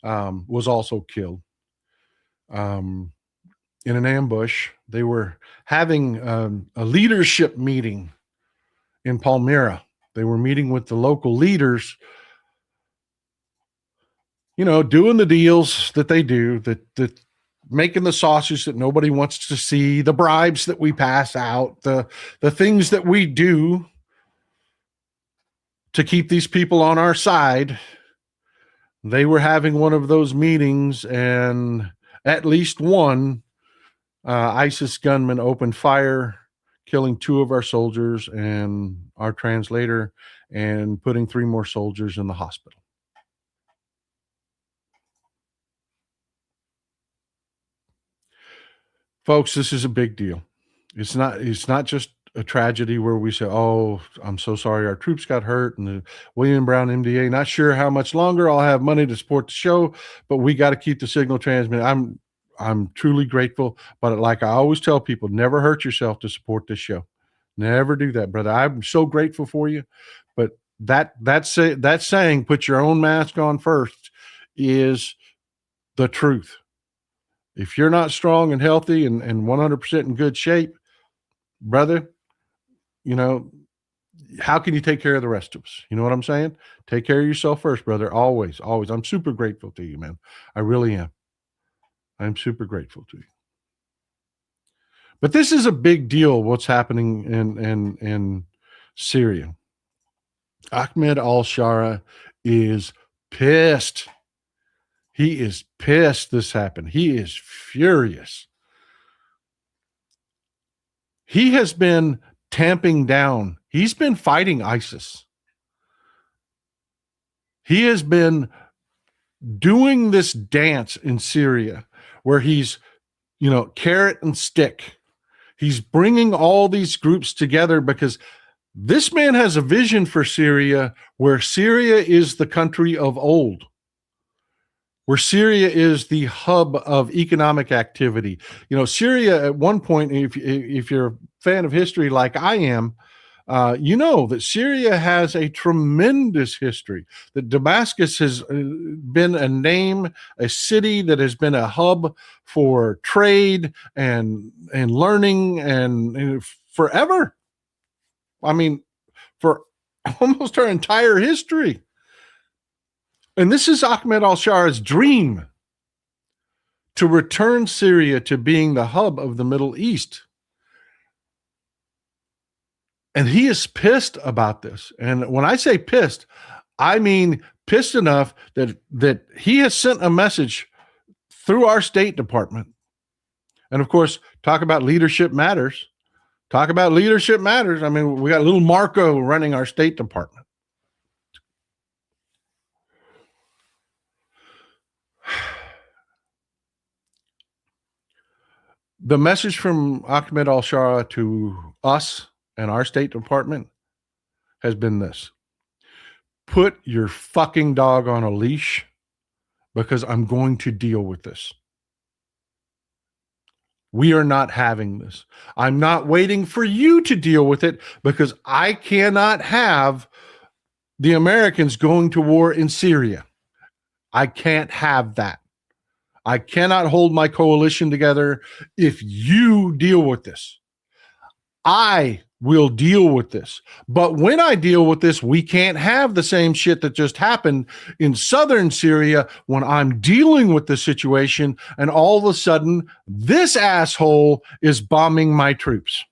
was also killed. In an ambush. They were having a leadership meeting in Palmyra. They were meeting with the local leaders, doing the deals that they do, that making the sausage that nobody wants to see, the bribes that we pass out, the things that we do to keep these people on our side. They were having one of those meetings, and at least one ISIS gunman opened fire, killing 2 of our soldiers and our translator, and putting 3 more soldiers in the hospital. Folks, this is a big deal. It's not just a tragedy where we say, oh, I'm so sorry our troops got hurt, and the William Brown MDA, not sure how much longer I'll have money to support the show, but we got to keep the signal transmitted. I'm truly grateful, but like I always tell people, never hurt yourself to support this show. Never do that, brother. I'm so grateful for you, but that saying, put your own mask on first, is the truth. If you're not strong and healthy and 100% in good shape, brother, how can you take care of the rest of us? You know what I'm saying? Take care of yourself first, brother. Always, always. I'm super grateful to you, man. I really am. I'm super grateful to you. But this is a big deal, what's happening in Syria. Ahmed al-Shara is pissed. He is pissed this happened. He is furious. He has been tamping down. He's been fighting ISIS. He has been doing this dance in Syria where he's, carrot and stick. He's bringing all these groups together because this man has a vision for Syria where Syria is the country of old, where Syria is the hub of economic activity. Syria at one point, if you're a fan of history like I am, that Syria has a tremendous history, that Damascus has been a city that has been a hub for trade and learning and forever. I mean, for almost our entire history. And this is Ahmed al-Shara's dream, to return Syria to being the hub of the Middle East. And he is pissed about this. And when I say pissed, I mean pissed enough that he has sent a message through our State Department. And of course, talk about leadership matters. Talk about leadership matters. I mean, we got little Marco running our State Department. The message from Ahmed al-Shara to us and our State Department has been this: put your fucking dog on a leash, because I'm going to deal with this. We are not having this. I'm not waiting for you to deal with it, because I cannot have the Americans going to war in Syria. I can't have that. I cannot hold my coalition together if you deal with this. I will deal with this. But when I deal with this, we can't have the same shit that just happened in southern Syria when I'm dealing with the situation and all of a sudden this asshole is bombing my troops.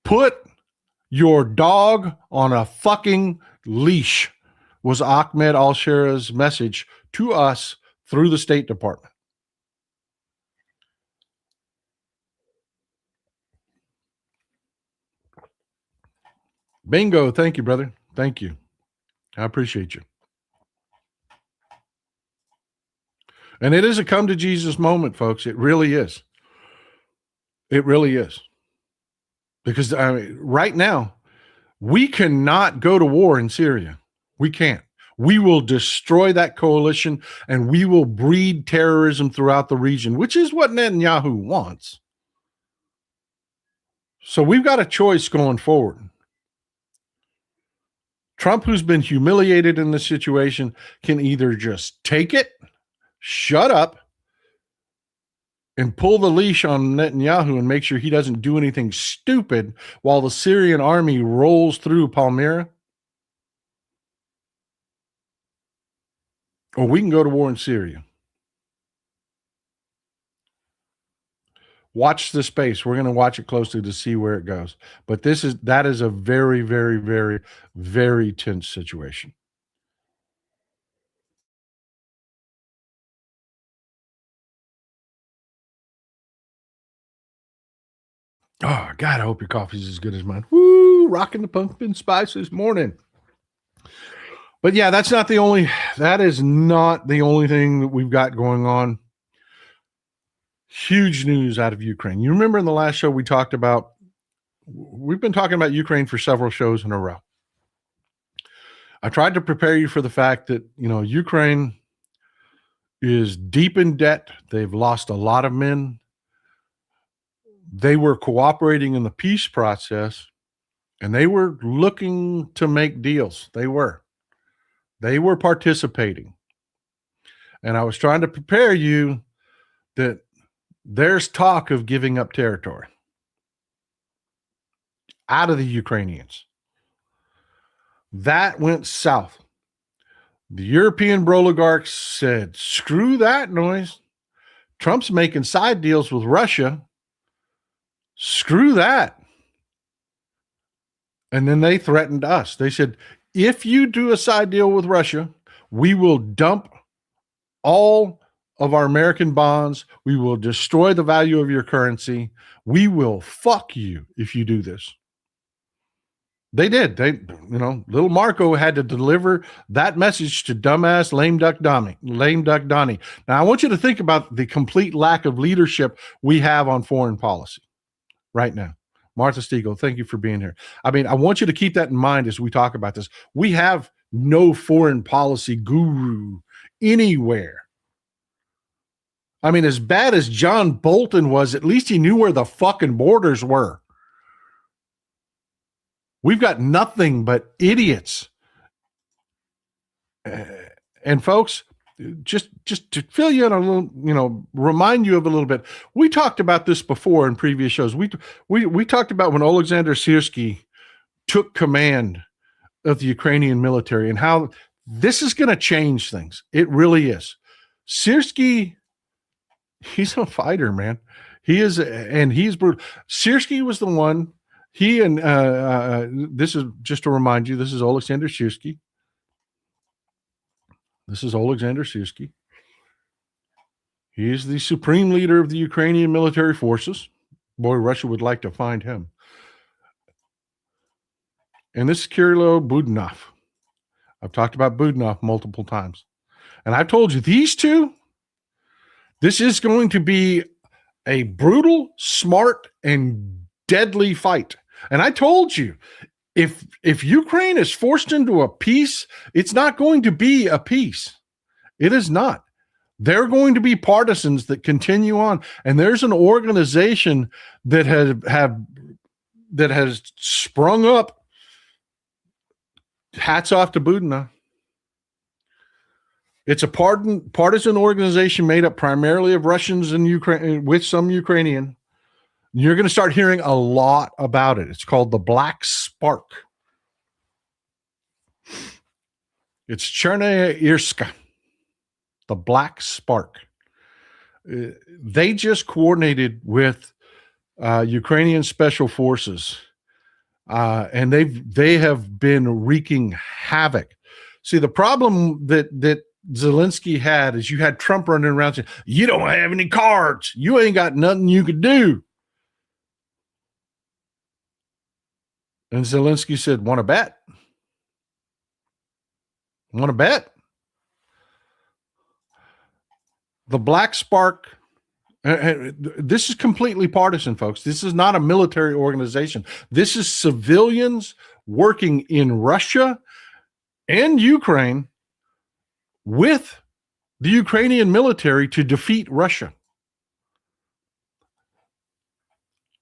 Put your dog on a fucking leash was Ahmed al-Shara's message to us through the State Department. Bingo. Thank you, brother. Thank you. I appreciate you. And it is a come to Jesus moment, folks. It really is. It really is. Because right now, we cannot go to war in Syria. We can't. We will destroy that coalition and we will breed terrorism throughout the region, which is what Netanyahu wants. So we've got a choice going forward. Trump, who's been humiliated in this situation, can either just take it, shut up, and pull the leash on Netanyahu and make sure he doesn't do anything stupid while the Syrian army rolls through Palmyra, or we can go to war in Syria. Watch the space. We're going to watch it closely to see where it goes. But that is a very, very, very, very tense situation. Oh, God, I hope your coffee's as good as mine. Woo, rocking the pumpkin spice this morning. But yeah, that is not the only thing that we've got going on. Huge news out of Ukraine. You remember in the last show we've been talking about Ukraine for several shows in a row. I tried to prepare you for the fact that, Ukraine is deep in debt. They've lost a lot of men. They were cooperating in the peace process, and they were looking to make deals. They were participating. And I was trying to prepare you that there's talk of giving up territory out of the Ukrainians. That went south. The European oligarchs said, screw that noise. Trump's making side deals with Russia. Screw that. And then they threatened us. They said, if you do a side deal with Russia, we will dump all of our American bonds. We will destroy the value of your currency. We will fuck you if you do this. They did. Little Marco had to deliver that message to dumbass lame duck Donnie. Now, I want you to think about the complete lack of leadership we have on foreign policy right now. Martha Stiegel, thank you for being here. I want you to keep that in mind as we talk about this. We have no foreign policy guru anywhere. As bad as John Bolton was, at least he knew where the fucking borders were. We've got nothing but idiots. And folks, just to fill you in a little, remind you of a little bit. We talked about this before in previous shows. We talked about when Alexander Syrsky took command of the Ukrainian military and how this is going to change things. It really is. Syrsky, he's a fighter, man. He is, and he's brutal. Syrsky was the one. He and this is just to remind you. This is Alexander Syrsky. This is Alexander Syrsky. He is the supreme leader of the Ukrainian military forces. Boy, Russia would like to find him. And this is Kirill Budanov. I've talked about Budanov multiple times. And I've told you, these two, this is going to be a brutal, smart, and deadly fight. And I told you, if Ukraine is forced into a peace, it's not going to be a peace. It is not. They're going to be partisans that continue on. And there's an organization that has sprung up. Hats off to Budanov. It's a partisan organization made up primarily of Russians and Ukraine, with some Ukrainian. You're going to start hearing a lot about it. It's called the Black Spark. It's Chernaya Irska, the Black Spark. They just coordinated with Ukrainian special forces, and they have been wreaking havoc. See, the problem that Zelenskyy had is you had Trump running around saying, "You don't have any cards. You ain't got nothing you could do." And Zelenskyy said, "Want to bet? Want to bet?" The Black Spark, this is completely partisan, folks. This is not a military organization. This is civilians working in Russia and Ukraine with the Ukrainian military to defeat Russia.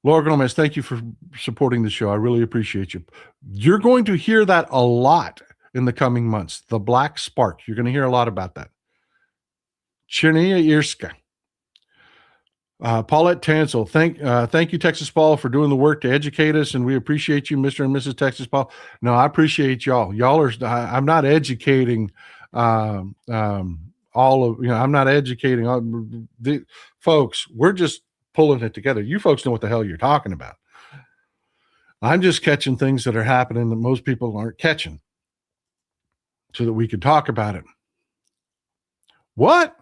Laura Gomez, thank you for supporting the show. I really appreciate you. You're going to hear that a lot in the coming months. The Black Spark. You're going to hear a lot about that. Chernaya Irska. Paulette Tansel, thank you, Texas Paul, for doing the work to educate us, and we appreciate you, Mr. and Mrs. Texas Paul. No, I appreciate y'all. Y'all are. I'm not educating all of I'm not educating all the folks. We're just pulling it together. You folks know what the hell you're talking about. I'm just catching things that are happening that most people aren't catching, so that we could talk about it. What?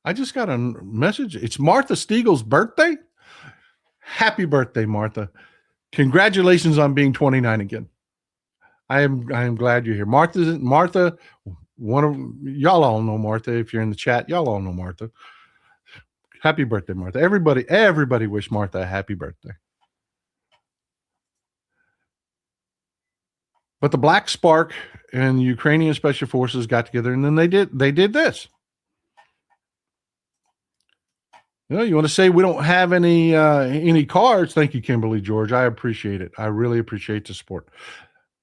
I just got a message. It's Martha Stiegel's birthday. Happy birthday, Martha. Congratulations on being 29 again. I am glad you're here. Martha, one of y'all all know Martha. If you're in the chat, y'all all know Martha. Happy birthday, Martha. Everybody wish Martha a happy birthday. But the Black Spark and the Ukrainian Special Forces got together, and then they did this. You want to say we don't have any cards? Thank you, Kimberly George. I appreciate it. I really appreciate the support.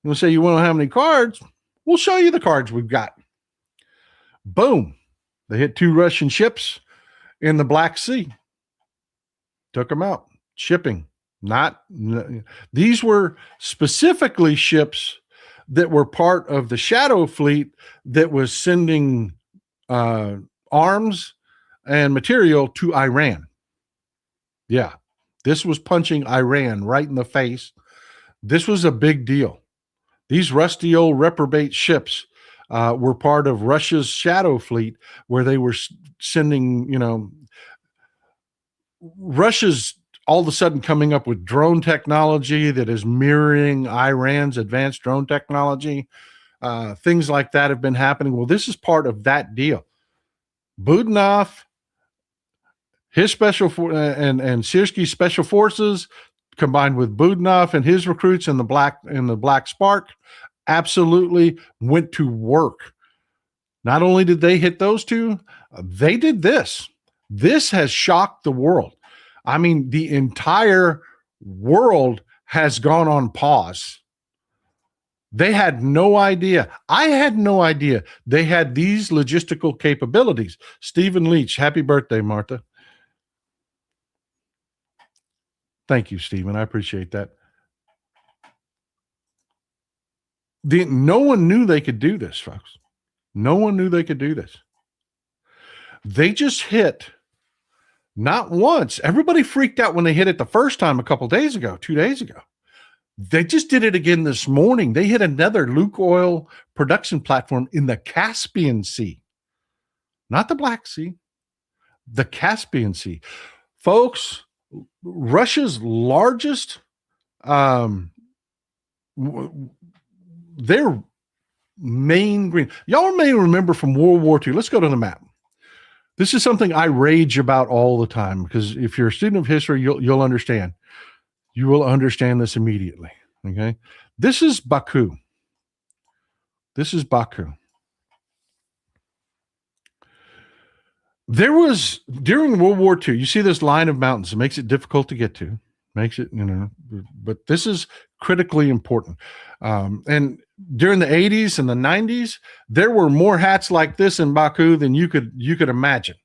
You want to say you don't have any cards? We'll show you the cards we've got. Boom. They hit 2 Russian ships in the Black Sea. Took them out. Shipping. These were specifically ships that were part of the Shadow Fleet that was sending arms and material to Iran. Yeah, this was punching Iran right in the face. This was a big deal. These rusty old reprobate ships were part of Russia's Shadow Fleet, where they were sending, Russia's all of a sudden coming up with drone technology that is mirroring Iran's advanced drone technology. Things like that have been happening. Well, this is part of that deal. Budanov, his special and Syrskiy's special forces, combined with Budanov and his recruits in the Black Spark, absolutely went to work. Not only did they hit those two, they did this. This has shocked the world. I mean, the entire world has gone on pause. They had no idea. I had no idea they had these logistical capabilities. Stephen Leach, happy birthday, Martha. Thank you, Stephen. I appreciate that. No one knew they could do this, folks. No one knew they could do this. They just hit not once. Everybody freaked out when they hit it the first time a couple days ago, 2 days ago. They just did it again this morning. They hit another Lukoil production platform in the Caspian Sea, not the Black Sea, the Caspian Sea. Folks, Russia's largest, their main green. Y'all may remember from World War II. Let's go to the map. This is something I rage about all the time because if you're a student of history, you'll understand. You will understand this immediately. Okay, this is Baku. This is Baku. There was, during World War II, you see this line of mountains. It makes it difficult to get to. Makes it, but this is critically important. And during the 80s and the 90s, there were more hats like this in Baku than you could imagine,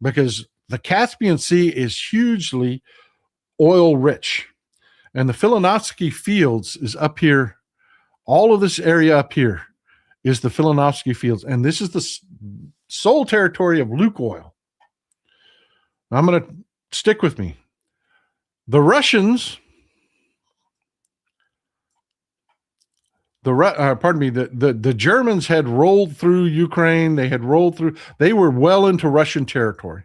because the Caspian Sea is hugely oil rich. And the Filanovsky Fields is up here. All of this area up here is the Filanovsky Fields. And this is the sole territory of Lukoil. I'm going to stick with me. The Russians, the Germans had rolled through Ukraine. They were well into Russian territory.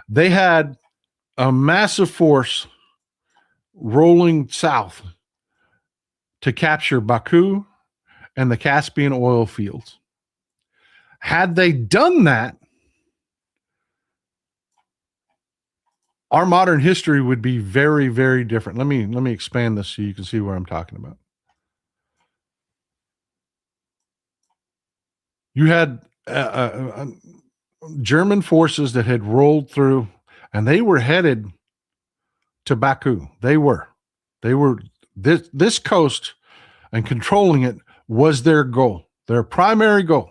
They had a massive force rolling south to capture Baku and the Caspian oil fields. Had they done that, our modern history would be very, very different. Let me expand this so you can see what I'm talking about. You had German forces that had rolled through, and they were headed to Baku. They were this coast, and controlling it was their goal, their primary goal.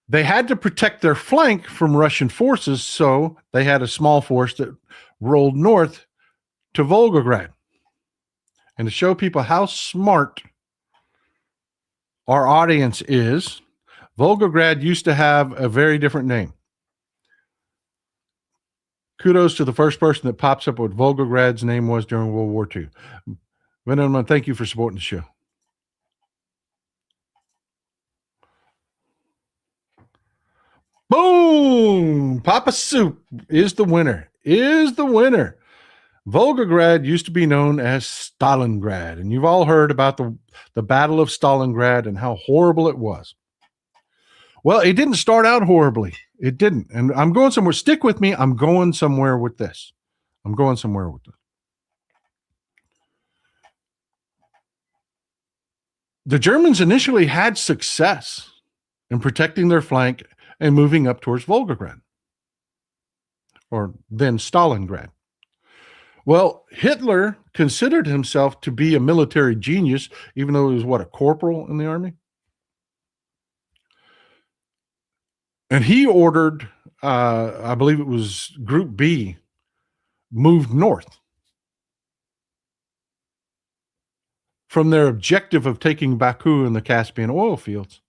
They had to protect their flank from Russian forces, so they had a small force that rolled north to Volgograd. And to show people how smart our audience is, Volgograd used to have a very different name. Kudos to the first person that pops up what Volgograd's name was during World War II. But thank you for supporting the show. Boom! Papa Soup is the winner. Volgograd used to be known as Stalingrad, and you've all heard about the Battle of Stalingrad and how horrible it was. Well, it didn't start out horribly. It didn't. And I'm going somewhere. Stick with me. I'm going somewhere with this. The Germans initially had success in protecting their flank and moving up towards Volgograd, or then Stalingrad. Well, Hitler considered himself to be a military genius, even though he was, a corporal in the army? And he ordered, I believe it was Group B, moved north from their objective of taking Baku and the Caspian oil fields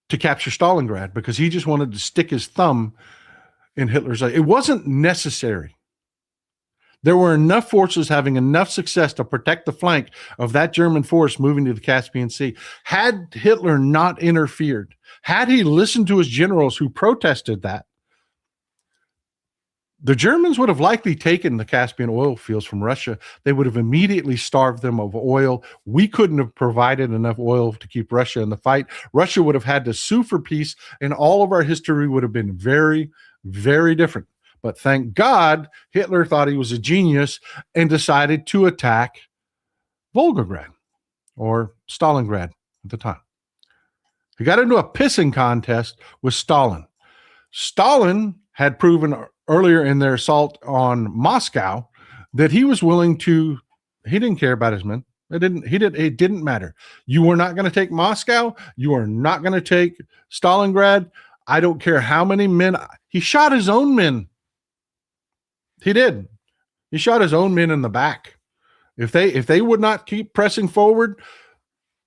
to capture Stalingrad, because he just wanted to stick his thumb in Hitler's eye. It wasn't necessary. There were enough forces having enough success to protect the flank of that German force moving to the Caspian Sea. Had Hitler not interfered, had he listened to his generals who protested that, the Germans would have likely taken the Caspian oil fields from Russia. They would have immediately starved them of oil. We couldn't have provided enough oil to keep Russia in the fight. Russia would have had to sue for peace, and all of our history would have been very, very different. But thank God, Hitler thought he was a genius and decided to attack Volgograd, or Stalingrad at the time. He got into a pissing contest with Stalin. Stalin had proven earlier in their assault on Moscow that he was willing to, he didn't care about his men. It didn't matter. You were not going to take Moscow. You are not going to take Stalingrad. I don't care how many men. He shot his own men. He did. He shot his own men in the back. If they would not keep pressing forward,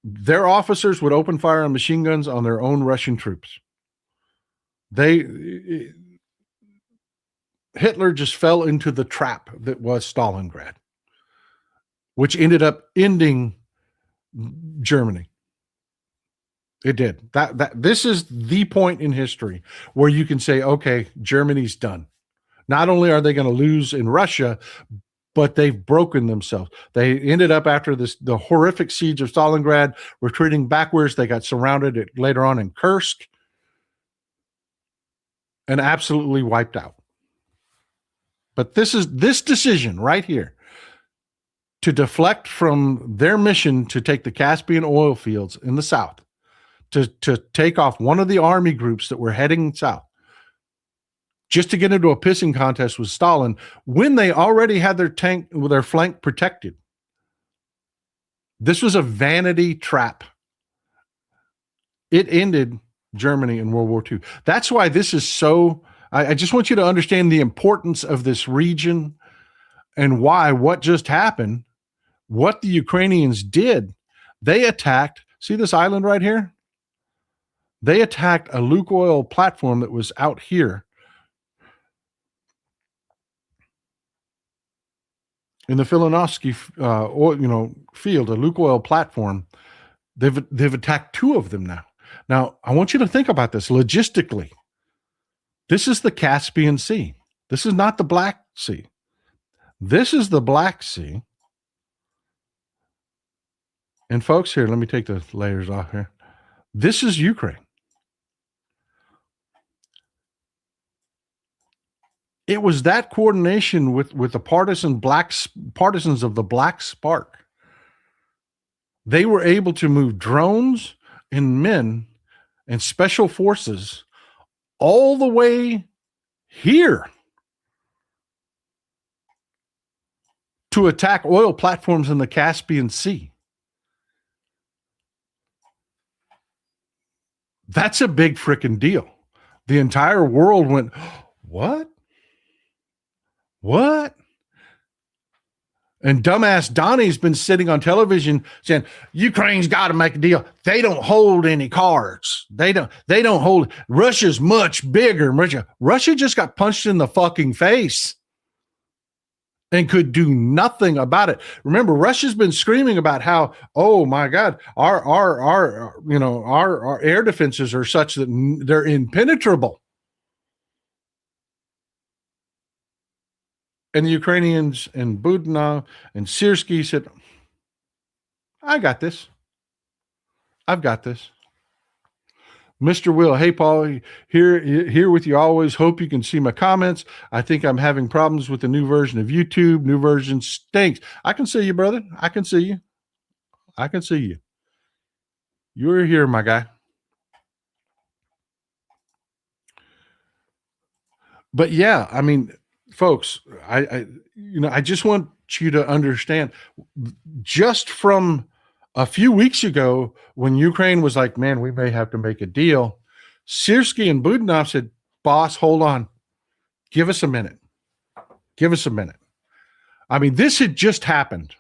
their officers would open fire on machine guns on their own Russian troops. Hitler just fell into the trap that was Stalingrad, which ended up ending Germany. It did. This is the point in history where you can say, okay, Germany's done. Not only are they going to lose in Russia, but they've broken themselves. They ended up after the horrific siege of Stalingrad, retreating backwards. They got surrounded later on in Kursk and absolutely wiped out. But this decision right here to deflect from their mission to take the Caspian oil fields in the south, to take off one of the army groups that were heading south, just to get into a pissing contest with Stalin when they already had their flank protected. This was a vanity trap. It ended Germany in World War II. That's why this is so, I just want you to understand the importance of this region and why what just happened, what the Ukrainians did. They attacked, see this island right here? They attacked a Lukoil platform that was out here in the Filanovsky field, a Lukoil platform. They've attacked two of them now. Now, I want you to think about this logistically. This is the Caspian Sea. This is not the Black Sea. This is the Black Sea. And folks, here, let me take the layers off here. This is Ukraine. It was that coordination with the partisans of the Black Spark. They were able to move drones and men and special forces all the way here to attack oil platforms in the Caspian Sea. That's a big freaking deal. The entire world went, what? What? And dumbass Donnie's been sitting on television saying, Ukraine's got to make a deal. They don't hold any cards. They don't hold. Russia's much bigger. Russia just got punched in the fucking face and could do nothing about it. Remember, Russia's been screaming about how, oh my God, our air defenses are such that they're impenetrable. And the Ukrainians and Budanov and Syrsky said, I got this. I've got this. Mr. Will, hey, Paul, here with you always. Hope you can see my comments. I think I'm having problems with the new version of YouTube. New version stinks. I can see you, brother. I can see you. I can see you. You're here, my guy. But yeah, I mean, folks, I just want you to understand, just from a few weeks ago when Ukraine was like, man, we may have to make a deal, Syrsky and Budanov said, boss, hold on. Give us a minute. Give us a minute. I mean, this had just happened,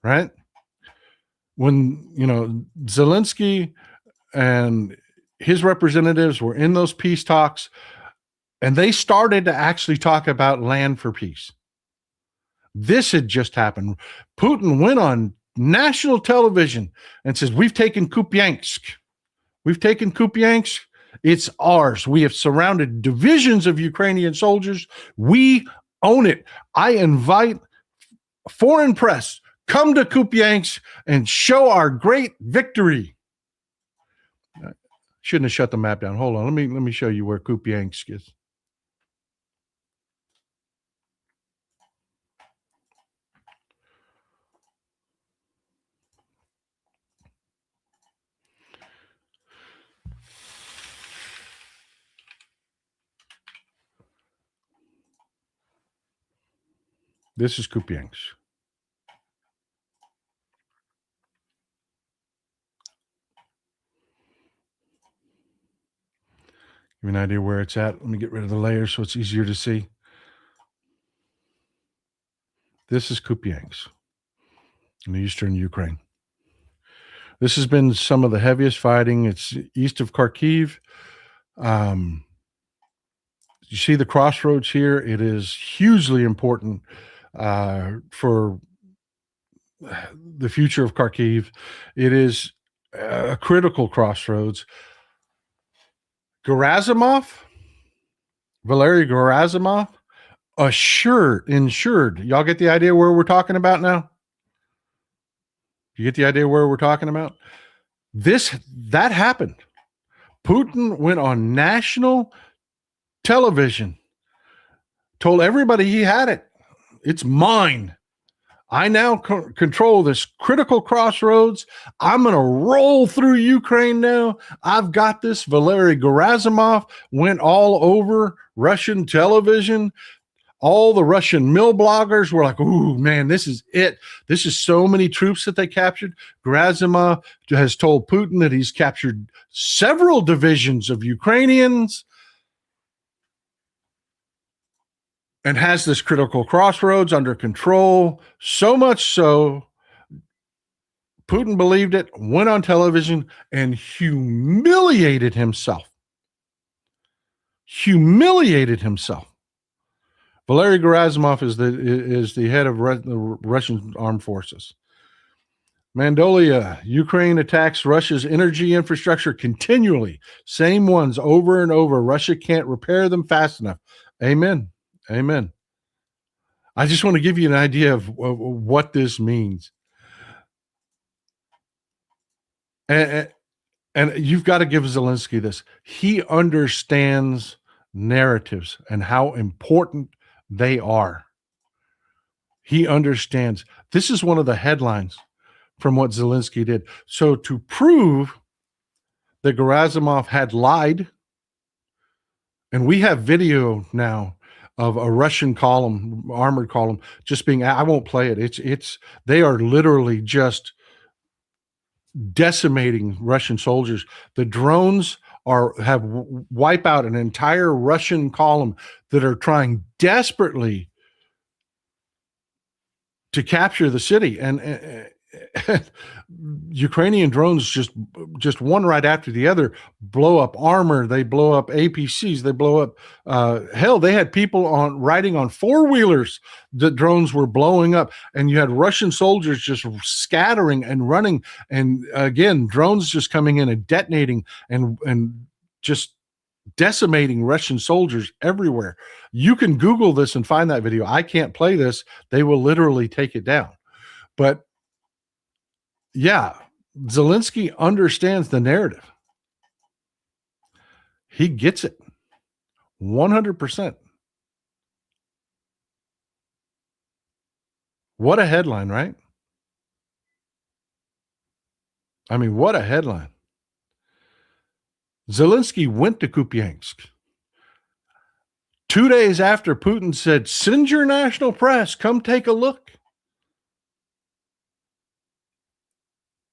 right? When, Zelenskyy and his representatives were in those peace talks, and they started to actually talk about land for peace. This had just happened. Putin went on national television and says, we've taken Kupyansk. We've taken Kupyansk. It's ours. We have surrounded divisions of Ukrainian soldiers. We own it. I invite foreign press, come to Kupyansk and show our great victory. Shouldn't have shut the map down. Hold on. Let me show you where Kupyansk is. This is Kupyansk. Give me an idea where it's at. Let me get rid of the layers so it's easier to see. This is Kupyansk in eastern Ukraine. This has been some of the heaviest fighting. It's east of Kharkiv. You see the crossroads here. It is hugely important for the future of Kharkiv. It is a critical crossroads. Valery Gerasimov, insured. Y'all get the idea where we're talking about now? You get the idea where we're talking about? That happened. Putin went on national television, told everybody he had it. It's mine. I now control this critical crossroads. I'm going to roll through Ukraine now. I've got this. Valery Gerasimov went all over Russian television. All the Russian mill bloggers were like, ooh, man, this is it. This is so many troops that they captured. Gerasimov has told Putin that he's captured several divisions of Ukrainians and has this critical crossroads under control. So much so, Putin believed it, went on television, and humiliated himself. Valery Gerasimov is the head of the Russian armed forces. Mandolia, Ukraine attacks Russia's energy infrastructure continually. Same ones over and over. Russia can't repair them fast enough. Amen. I just want to give you an idea of what this means. And you've got to give Zelenskyy this. He understands narratives and how important they are. He understands. This is one of the headlines from what Zelenskyy did. So to prove that Gerasimov had lied, and we have video now of a Russian armored column, just being, I won't play it. They are literally just decimating Russian soldiers. The drones have wipe out an entire Russian column that are trying desperately to capture the city, and Ukrainian drones just one right after the other blow up armor. They blow up APCs. They blow up. Hell, they had people riding on four-wheelers that drones were blowing up, and you had Russian soldiers just scattering and running, and again, drones just coming in and detonating and just decimating Russian soldiers everywhere. You can Google this and find that video. I can't play this. They will literally take it down. But yeah, Zelenskyy understands the narrative. He gets it 100%. What a headline, right? I mean, what a headline. Zelenskyy went to Kupyansk 2 days after Putin said, send your national press, come take a look.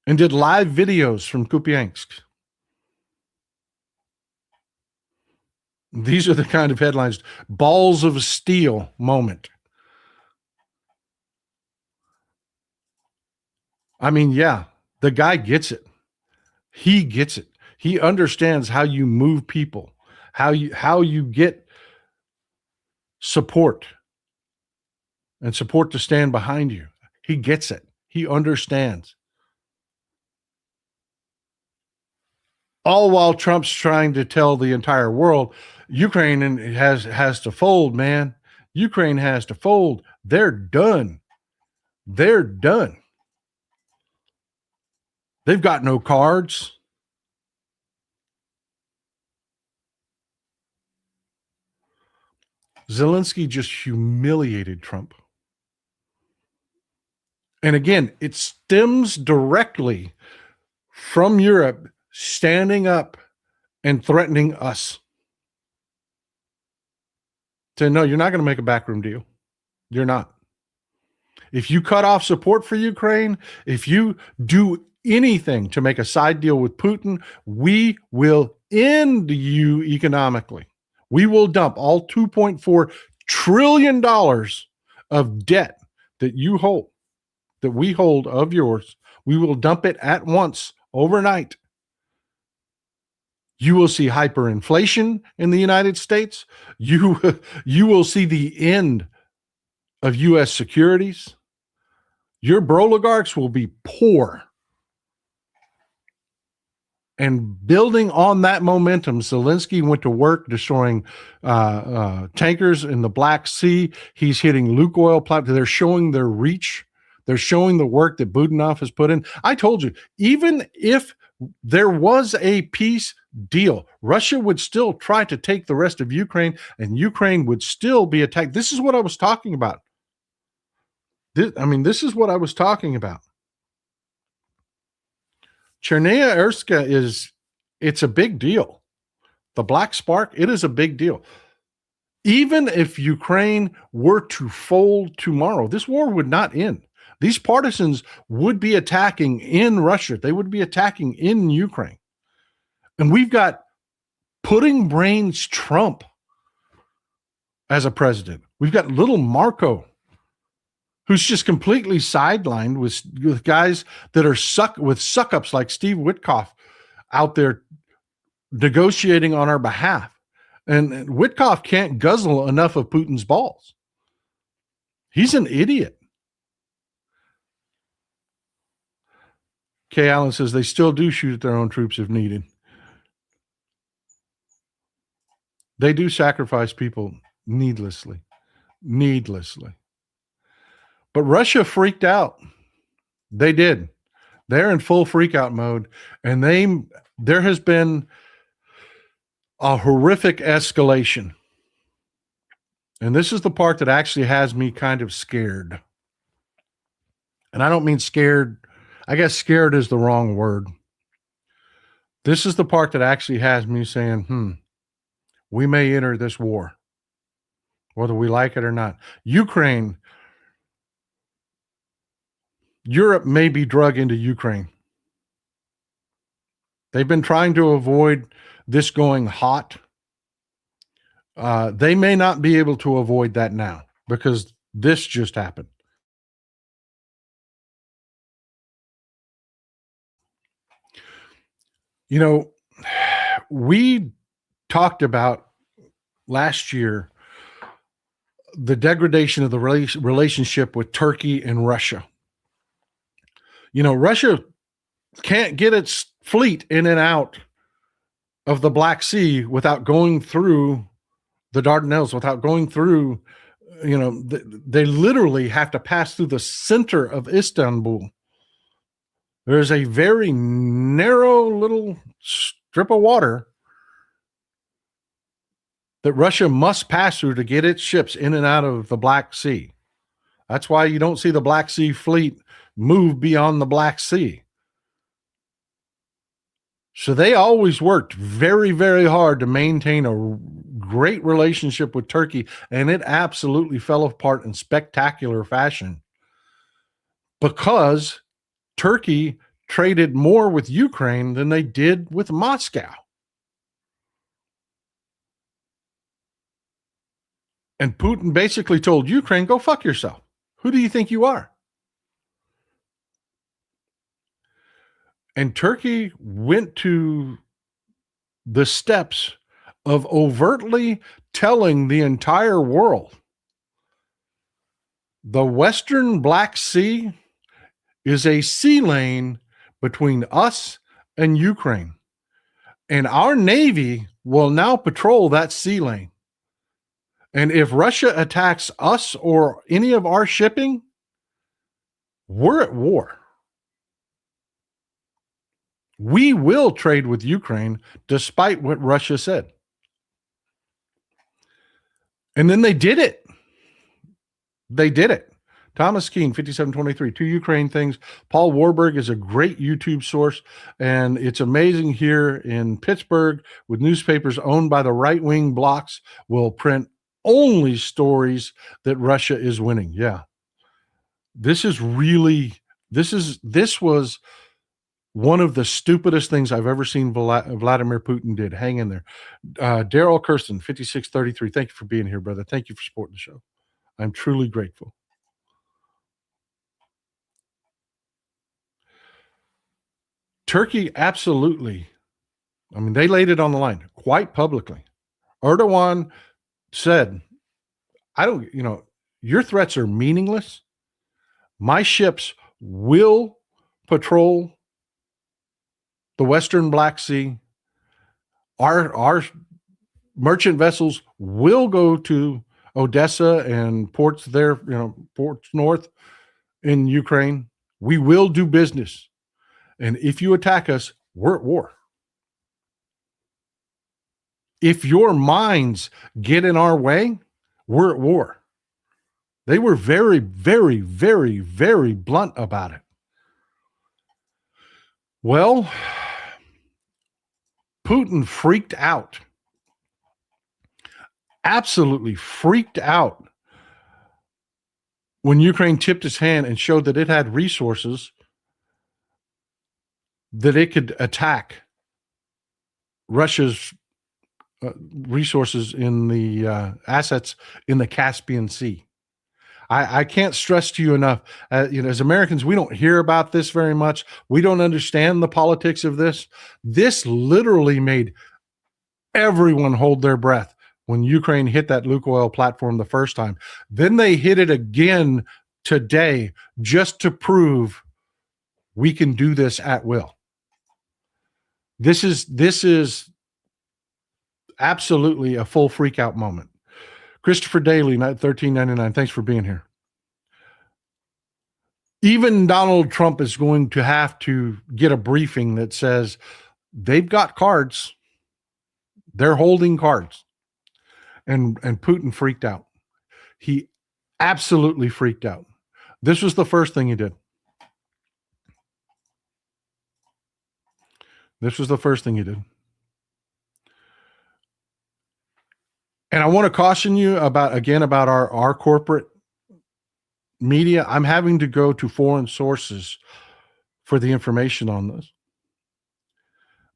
And did live videos from Kupyansk. These are the kind of headlines. Balls of steel moment. I mean, yeah, the guy gets it. He gets it. He understands how you move people, how you get support and support to stand behind you. He gets it. He understands. All while Trump's trying to tell the entire world, Ukraine has to fold, man. Ukraine has to fold. They're done. They're done. They've got no cards. Zelenskyy just humiliated Trump. And again, it stems directly from Europe standing up and threatening us. Saying, no, you're not going to make a backroom deal. You're not. If you cut off support for Ukraine, if you do anything to make a side deal with Putin, we will end you economically. We will dump all $2.4 trillion of debt that you hold, that we hold of yours. We will dump it at once, overnight. You will see hyperinflation in the United States. You will see the end of U.S. securities. Your oligarchs will be poor. And building on that momentum, Zelenskyy went to work destroying tankers in the Black Sea. He's hitting Lukoil platforms. They're showing their reach. They're showing the work that Budanov has put in. I told you, even if there was a peace deal, Russia would still try to take the rest of Ukraine, and Ukraine would still be attacked. This is what I was talking about. This is what I was talking about. Chernaya Erska it's a big deal. The Black Spark, it is a big deal. Even if Ukraine were to fold tomorrow, this war would not end. These partisans would be attacking in Russia. They would be attacking in Ukraine. And we've got pudding brains Trump as a president. We've got little Marco, who's just completely sidelined with guys that are suck-ups like Steve Witkoff out there negotiating on our behalf. And Witkoff can't guzzle enough of Putin's balls. He's an idiot. Kay Allen says they still do shoot at their own troops if needed. They do sacrifice people needlessly. But Russia freaked out. They did. They're in full freak out mode. And there has been a horrific escalation. And this is the part that actually has me kind of scared. And I don't mean scared. I guess scared is the wrong word. This is the part that actually has me saying, we may enter this war, whether we like it or not. Ukraine, Europe may be drug into Ukraine. They've been trying to avoid this going hot. They may not be able to avoid that now because this just happened. You know, we talked about last year the degradation of the relationship with Turkey and Russia. You know, Russia can't get its fleet in and out of the Black Sea without going through the Dardanelles, without going through, they literally have to pass through the center of Istanbul. There's a very narrow little strip of water that Russia must pass through to get its ships in and out of the Black Sea. That's why you don't see the Black Sea fleet move beyond the Black Sea. So they always worked very, very hard to maintain a great relationship with Turkey, and it absolutely fell apart in spectacular fashion because Turkey traded more with Ukraine than they did with Moscow. And Putin basically told Ukraine, go fuck yourself. Who do you think you are? And Turkey went to the steps of overtly telling the entire world the Western Black Sea is a sea lane between us and Ukraine. And our Navy will now patrol that sea lane. And if Russia attacks us or any of our shipping, we're at war. We will trade with Ukraine despite what Russia said. And then they did it. They did it. Thomas Keene, 5723, two Ukraine things. Paul Warburg is a great YouTube source, and it's amazing here in Pittsburgh with newspapers owned by the right-wing blocks will print only stories that Russia is winning. Yeah. This was one of the stupidest things I've ever seen Vladimir Putin did. Hang in there. Daryl Kirsten, 5633. Thank you for being here, brother. Thank you for supporting the show. I'm truly grateful. Turkey, absolutely. I mean, they laid it on the line quite publicly. Erdogan said, your threats are meaningless. My ships will patrol the Western Black Sea. Our merchant vessels will go to Odessa and ports there, ports north in Ukraine. We will do business. And if you attack us, we're at war. If your minds get in our way, we're at war. They were very, very, very, very blunt about it. Well, Putin freaked out. Absolutely freaked out when Ukraine tipped its hand and showed that it had resources that it could attack Russia's resources in the assets in the Caspian Sea. I can't stress to you enough, as Americans, we don't hear about this very much. We don't understand the politics of this. This literally made everyone hold their breath when Ukraine hit that Lukoil platform the first time. Then they hit it again today just to prove we can do this at will. This is absolutely a full freak out moment. Christopher Daly, $13.99. Thanks for being here. Even Donald Trump is going to have to get a briefing that says they've got cards. They're holding cards. And Putin freaked out. He absolutely freaked out. This was the first thing he did. This was the first thing he did. And I want to caution you about our corporate media. I'm having to go to foreign sources for the information on this.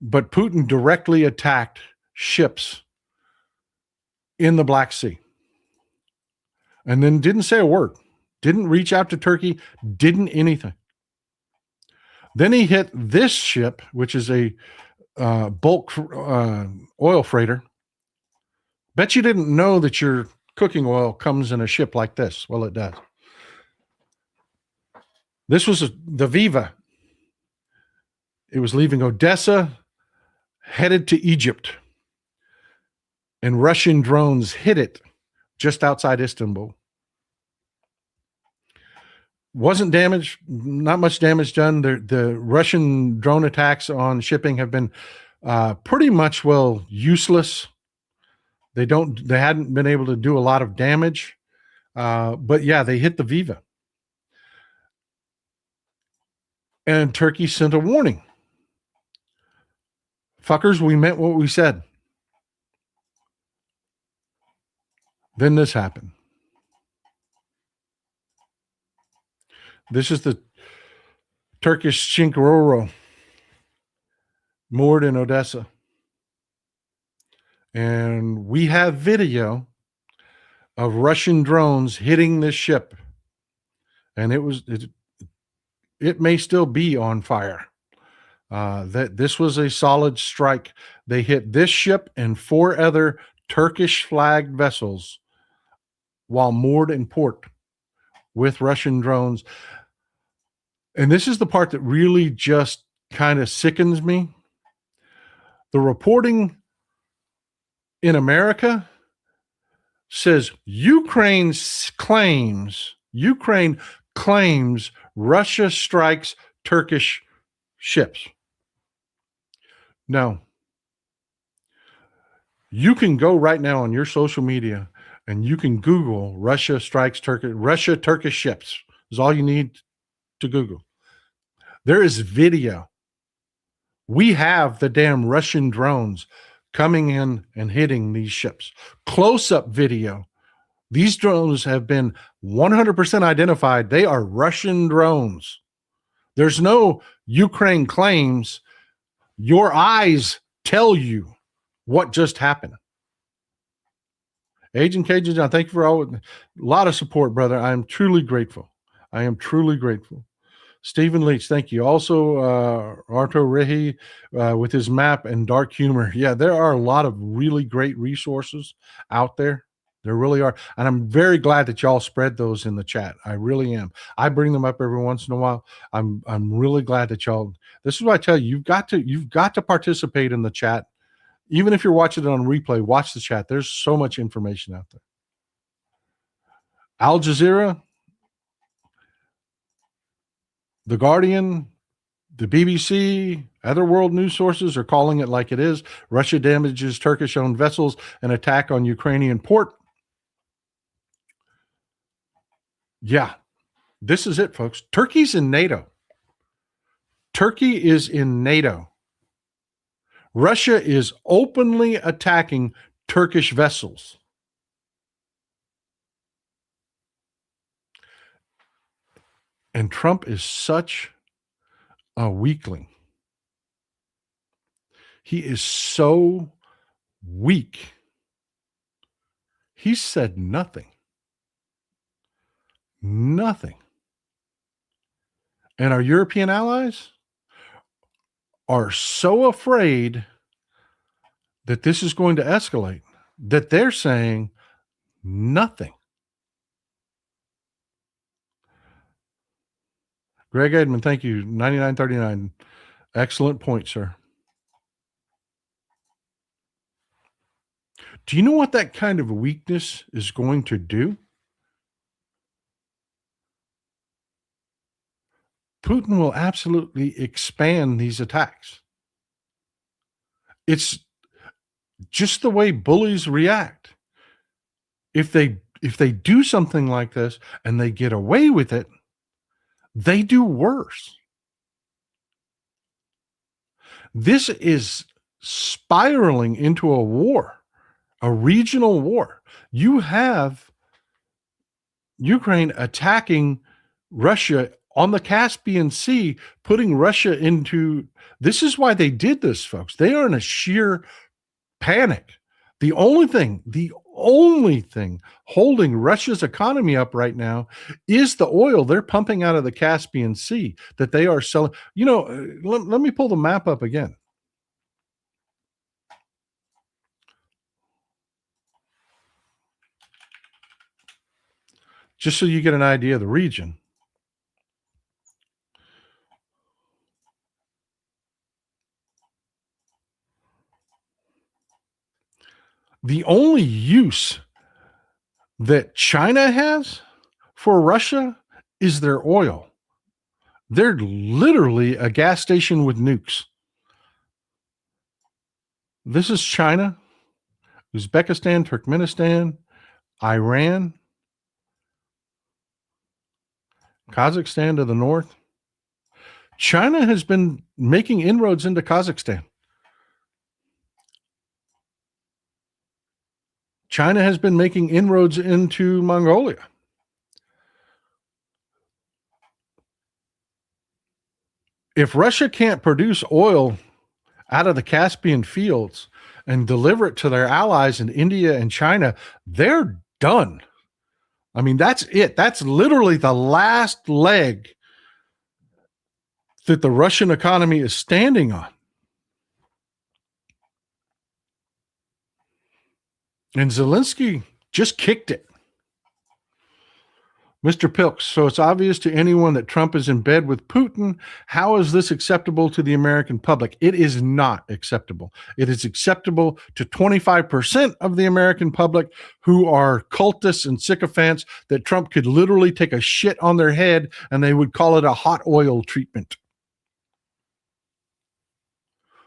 But Putin directly attacked ships in the Black Sea and then didn't say a word, didn't reach out to Turkey, didn't anything. Then he hit this ship, which is a bulk oil freighter. Bet you didn't know that your cooking oil comes in a ship like this. Well, it does. This was the Viva. It was leaving Odessa, headed to Egypt. And Russian drones hit it just outside Istanbul. Wasn't damaged, not much damage done. The Russian drone attacks on shipping have been pretty much, useless. They hadn't been able to do a lot of damage. But yeah, they hit the Viva. And Turkey sent a warning. Fuckers, we meant what we said. Then this happened. This is the Turkish Chinkaroro moored in Odessa. And we have video of Russian drones hitting this ship. And it may still be on fire. That this was a solid strike. They hit this ship and 4 other Turkish flagged vessels while moored in port with Russian drones. And this is the part that really just kind of sickens me. The reporting in America says Ukraine claims Russia strikes Turkish ships. No. You can go right now on your social media and you can Google Russia strikes Turkish ships. Is all you need to Google. There is video. We have the damn Russian drones coming in and hitting these ships. Close-up video. These drones have been 100% identified. They are Russian drones. There's no Ukraine claims. Your eyes tell you what just happened. Agent Cajun John, thank you for a lot of support, brother. I am truly grateful. I am truly grateful. Stephen Leach, thank you. Also, Arto Rehi with his map and dark humor. Yeah, there are a lot of really great resources out there There really are. And I'm very glad that y'all spread those in the chat. I really am. I bring them up every once in a while. I'm really glad that y'all, this is what I tell you, you've got to participate in the chat. Even if you're watching it on replay, watch the chat. There's so much information out there. Al Jazeera, The Guardian, the BBC, other world news sources are calling it like it is. Russia damages Turkish-owned vessels, an attack on Ukrainian port. Yeah, this is it, folks. Turkey's in NATO. Turkey is in NATO. Russia is openly attacking Turkish vessels. And Trump is such a weakling. He is so weak. He said nothing. Nothing. And our European allies are so afraid that this is going to escalate that they're saying nothing. Greg Edmond, thank you. 9939. Excellent point, sir. Do you know what that kind of weakness is going to do? Putin will absolutely expand these attacks. It's just the way bullies react. If they do something like this and they get away with it, they do worse. This is spiraling into a war, a regional war. You have Ukraine attacking Russia on the Caspian Sea, putting Russia into, this is why they did this, folks. They are in a sheer panic. The only thing holding Russia's economy up right now is the oil they're pumping out of the Caspian Sea that they are selling. You know, let me pull the map up again. Just so you get an idea of the region. The only use that China has for Russia is their oil. They're literally a gas station with nukes. This is China, Uzbekistan, Turkmenistan, Iran, Kazakhstan to the north. China has been making inroads into Kazakhstan. China has been making inroads into Mongolia. If Russia can't produce oil out of the Caspian fields and deliver it to their allies in India and China, they're done. I mean, that's it. That's literally the last leg that the Russian economy is standing on. And Zelenskyy just kicked it. Mr. Pilks, so it's obvious to anyone that Trump is in bed with Putin. How is this acceptable to the American public? It is not acceptable. It is acceptable to 25% of the American public who are cultists and sycophants that Trump could literally take a shit on their head and they would call it a hot oil treatment.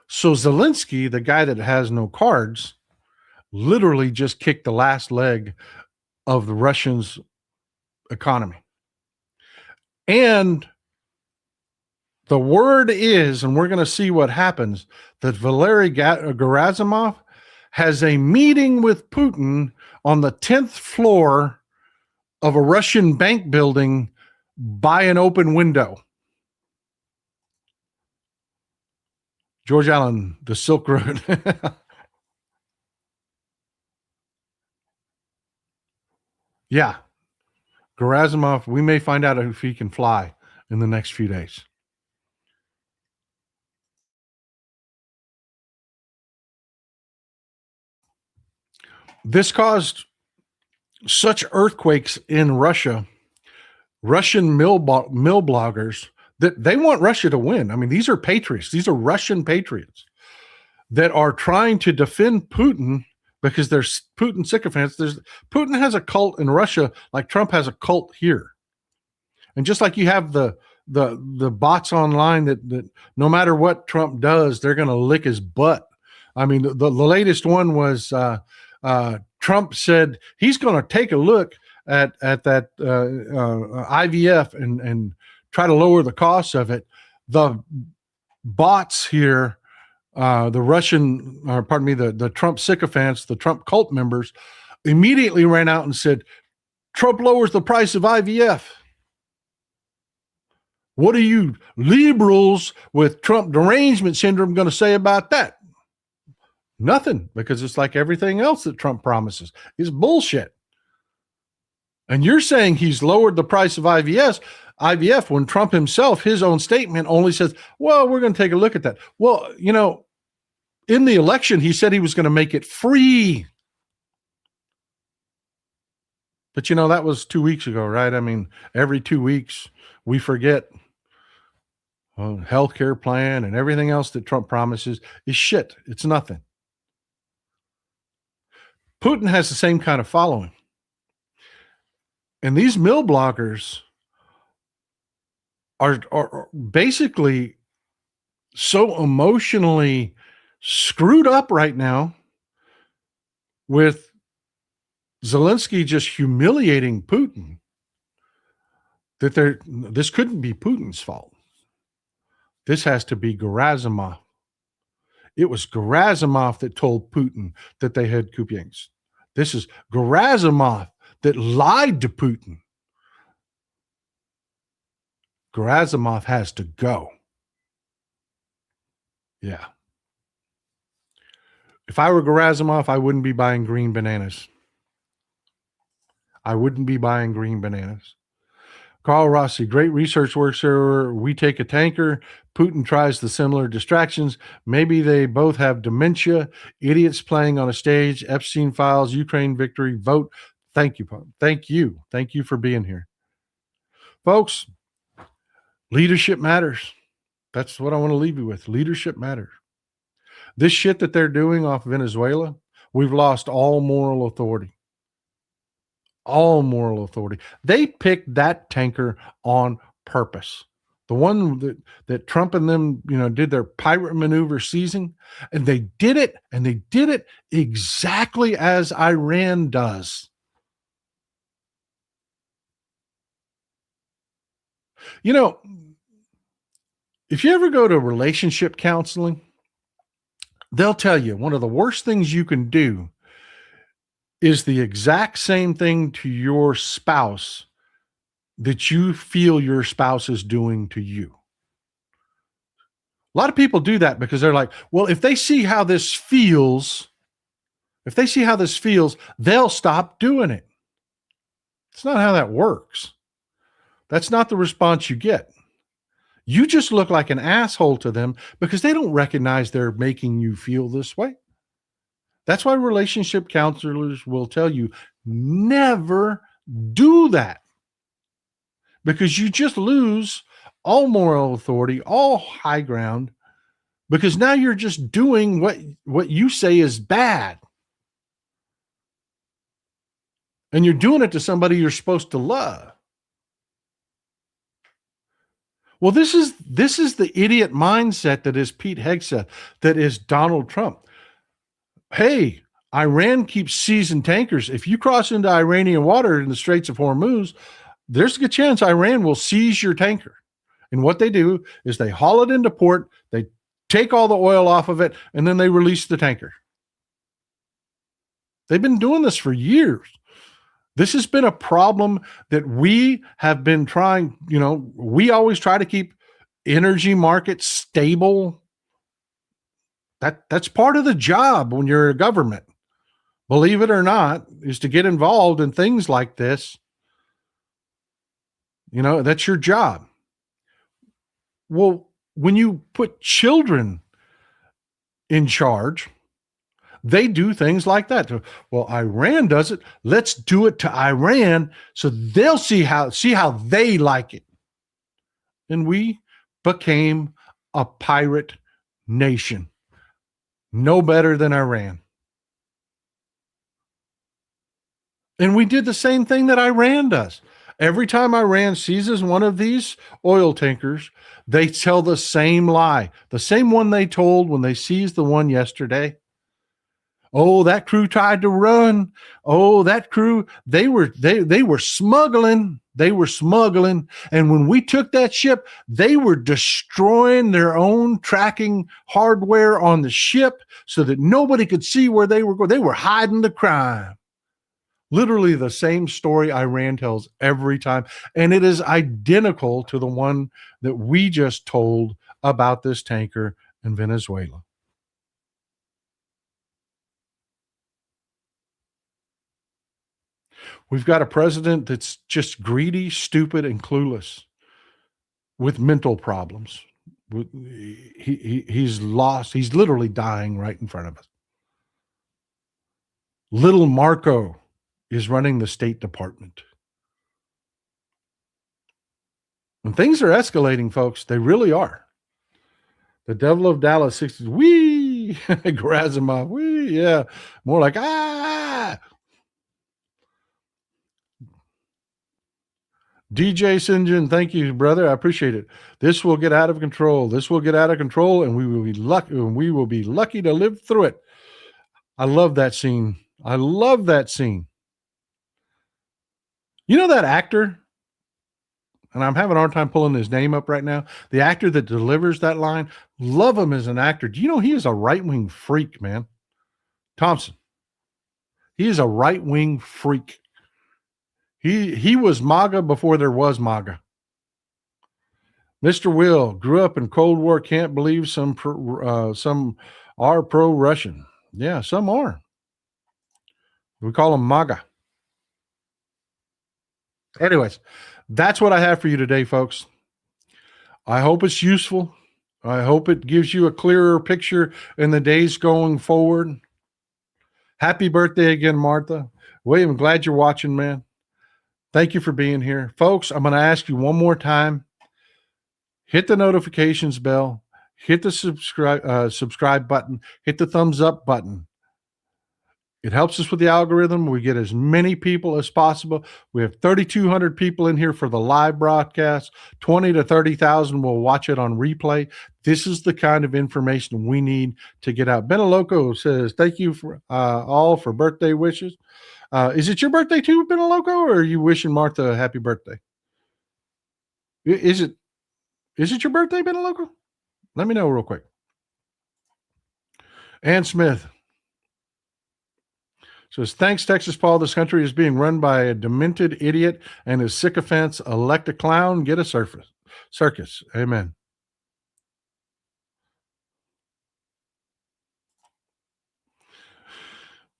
So Zelenskyy, the guy that has no cards, literally just kicked the last leg of the Russians' economy. And the word is, and we're going to see what happens, that Valery Gerasimov has a meeting with Putin on the 10th floor of a Russian bank building by an open window. George Allen, the Silk Road. Yeah. Gerasimov, we may find out if he can fly in the next few days. This caused such earthquakes in Russia, Russian mill bloggers, that they want Russia to win. I mean, these are patriots. These are Russian patriots that are trying to defend Putin because they're Putin sycophants. Putin has a cult in Russia like Trump has a cult here. And just like you have the bots online that no matter what Trump does, they're going to lick his butt. I mean, the latest one was Trump said he's going to take a look at that IVF and try to lower the cost of it. The bots here, the Russian, pardon me, the Trump sycophants, the Trump cult members, immediately ran out and said, Trump lowers the price of IVF. What are you liberals with Trump derangement syndrome going to say about that? Nothing, because it's like everything else that Trump promises is bullshit. And you're saying he's lowered the price of IVF when Trump himself, his own statement only says, well, we're going to take a look at that. Well, you know, in the election, he said he was going to make it free. But, you know, that was 2 weeks ago, right? I mean, every 2 weeks we forget healthcare plan and everything else that Trump promises is shit. It's nothing. Putin has the same kind of following. And these mill bloggers are basically so emotionally screwed up right now with Zelenskyy just humiliating Putin that this couldn't be Putin's fault. This has to be Gerasimov. It was Gerasimov that told Putin that they had Kupyansk. This is Gerasimov that lied to Putin. Gerasimov has to go. Yeah. If I were Gerasimov, I wouldn't be buying green bananas. I wouldn't be buying green bananas. Carl Rossi, great research work, sir. We take a tanker. Putin tries the similar distractions. Maybe they both have dementia. Idiots playing on a stage. Epstein files. Ukraine victory. Vote. Thank you. Thank you. Thank you for being here. Folks, leadership matters. That's what I want to leave you with. Leadership matters. This shit that they're doing off Venezuela, we've lost all moral authority. All moral authority. They picked that tanker on purpose. The one that Trump and them, you know, did their pirate maneuver seizing, and they did it exactly as Iran does. You know, if you ever go to relationship counseling, they'll tell you one of the worst things you can do is the exact same thing to your spouse that you feel your spouse is doing to you. A lot of people do that because they're like, well, if they see how this feels, they'll stop doing it. It's not how that works. That's not the response you get. You just look like an asshole to them because they don't recognize they're making you feel this way. That's why relationship counselors will tell you never do that, because you just lose all moral authority, all high ground, because now you're just doing what you say is bad. And you're doing it to somebody you're supposed to love. Well, this is the idiot mindset that is Pete Hegseth, that is Donald Trump. Hey, Iran keeps seizing tankers. If you cross into Iranian water in the Straits of Hormuz, there's a good chance Iran will seize your tanker. And what they do is they haul it into port, they take all the oil off of it, and then they release the tanker. They've been doing this for years. This has been a problem that we have been trying, we always try to keep energy markets stable. That's part of the job when you're a government, believe it or not, is to get involved in things like this. That's your job. Well, when you put children in charge, They do things like that. Well, Iran does it. Let's do it to Iran so they'll see how they like it. And we became a pirate nation, no better than Iran. And we did the same thing that Iran does. Every time Iran seizes one of these oil tankers, they tell the same lie, the same one they told when they seized the one yesterday. Oh, that crew tried to run. Oh, that crew, they were smuggling. They were smuggling. And when we took that ship, they were destroying their own tracking hardware on the ship so that nobody could see where they were going. They were hiding the crime. Literally the same story Iran tells every time. And it is identical to the one that we just told about this tanker in Venezuela. We've got a president that's just greedy, stupid, and clueless with mental problems. He's lost. He's literally dying right in front of us. Little Marco is running the State Department. And things are escalating, folks. They really are. The devil of Dallas 60s, wee, Gerasimov, wee, yeah. More like, ah. DJ Sinjin, thank you, brother. I appreciate it. This will get out of control. This will get out of control, and we will be lucky. And we will be lucky to live through it. I love that scene. I love that scene. You know that actor, and I'm having a hard time pulling his name up right now. The actor that delivers that line, love him as an actor. Do you know he is a right-wing freak, man? Thompson. He is a right-wing freak. He was MAGA before there was MAGA. Mr. Will grew up in Cold War. Can't believe some are pro-Russian. Yeah, some are. We call them MAGA. Anyways, that's what I have for you today, folks. I hope it's useful. I hope it gives you a clearer picture in the days going forward. Happy birthday again, Martha. William, glad you're watching, man. Thank you for being here. Folks, I'm going to ask you one more time. Hit the notifications bell. Hit the subscribe button. Hit the thumbs up button. It helps us with the algorithm. We get as many people as possible. We have 3,200 people in here for the live broadcast. 20 to 30,000 will watch it on replay. This is the kind of information we need to get out. Benaloco says, thank you for all for birthday wishes. Is it your birthday too, Benaloco, or are you wishing Martha a happy birthday? Is it your birthday, Benaloco? Let me know real quick. Ann Smith says, thanks, Texas Paul. This country is being run by a demented idiot and his sycophants. Elect a clown, get a circus. Amen.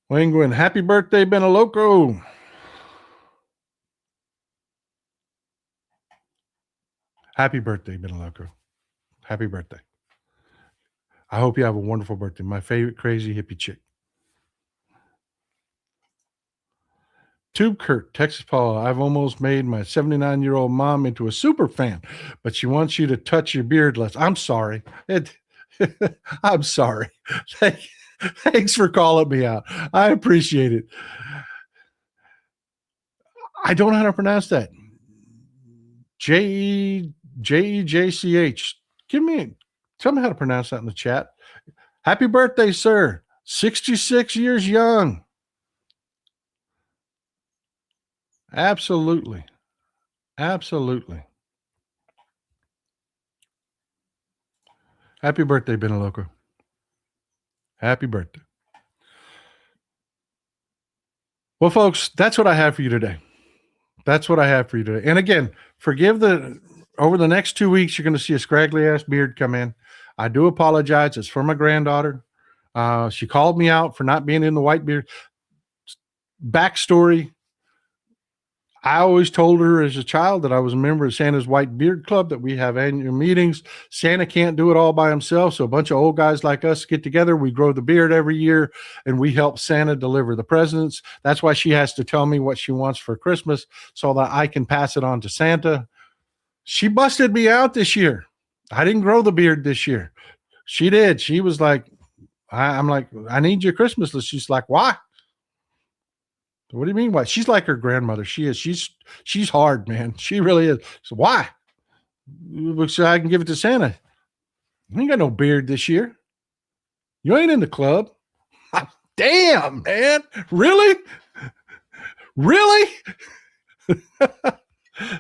Wayne Gwynn, happy birthday, Benaloco. Happy birthday, Benaloco. Happy birthday. I hope you have a wonderful birthday. My favorite crazy hippie chick. Tube Kurt, Texas Paul, I've almost made my 79-year-old mom into a super fan, but she wants you to touch your beard less. I'm sorry. I'm sorry. Thanks for calling me out. I appreciate it. I don't know how to pronounce that. J-E-J-C-H. Tell me how to pronounce that in the chat. Happy birthday, sir. 66 years young. Absolutely. Absolutely. Happy birthday, Benaloco. Happy birthday. Well, folks, that's what I have for you today. That's what I have for you today. And again, forgive over the next 2 weeks, you're going to see a scraggly ass beard come in. I do apologize. It's for my granddaughter. She called me out for not being in the white beard. Backstory. I always told her as a child that I was a member of Santa's White Beard Club, that we have annual meetings. Santa can't do it all by himself, so a bunch of old guys like us get together. We grow the beard every year, and we help Santa deliver the presents. That's why she has to tell me what she wants for Christmas so that I can pass it on to Santa. She busted me out this year. I didn't grow the beard this year. She did. She was like, I'm like, I need your Christmas list. She's like, why? What do you mean? Why? She's like her grandmother. She is. She's hard, man. She really is. So why? So I can give it to Santa. You ain't got no beard this year. You ain't in the club. Damn, man. Really? Really?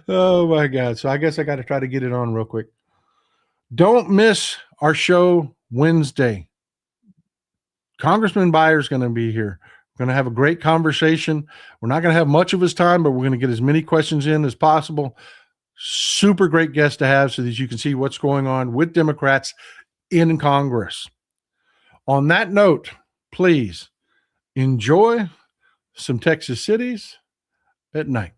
Oh my God. So I guess I got to try to get it on real quick. Don't miss our show Wednesday. Congressman Byer's going to be here. We're going to have a great conversation. We're not going to have much of his time, but we're going to get as many questions in as possible. Super great guest to have so that you can see what's going on with Democrats in Congress. On that note, please enjoy some Texas cities at night.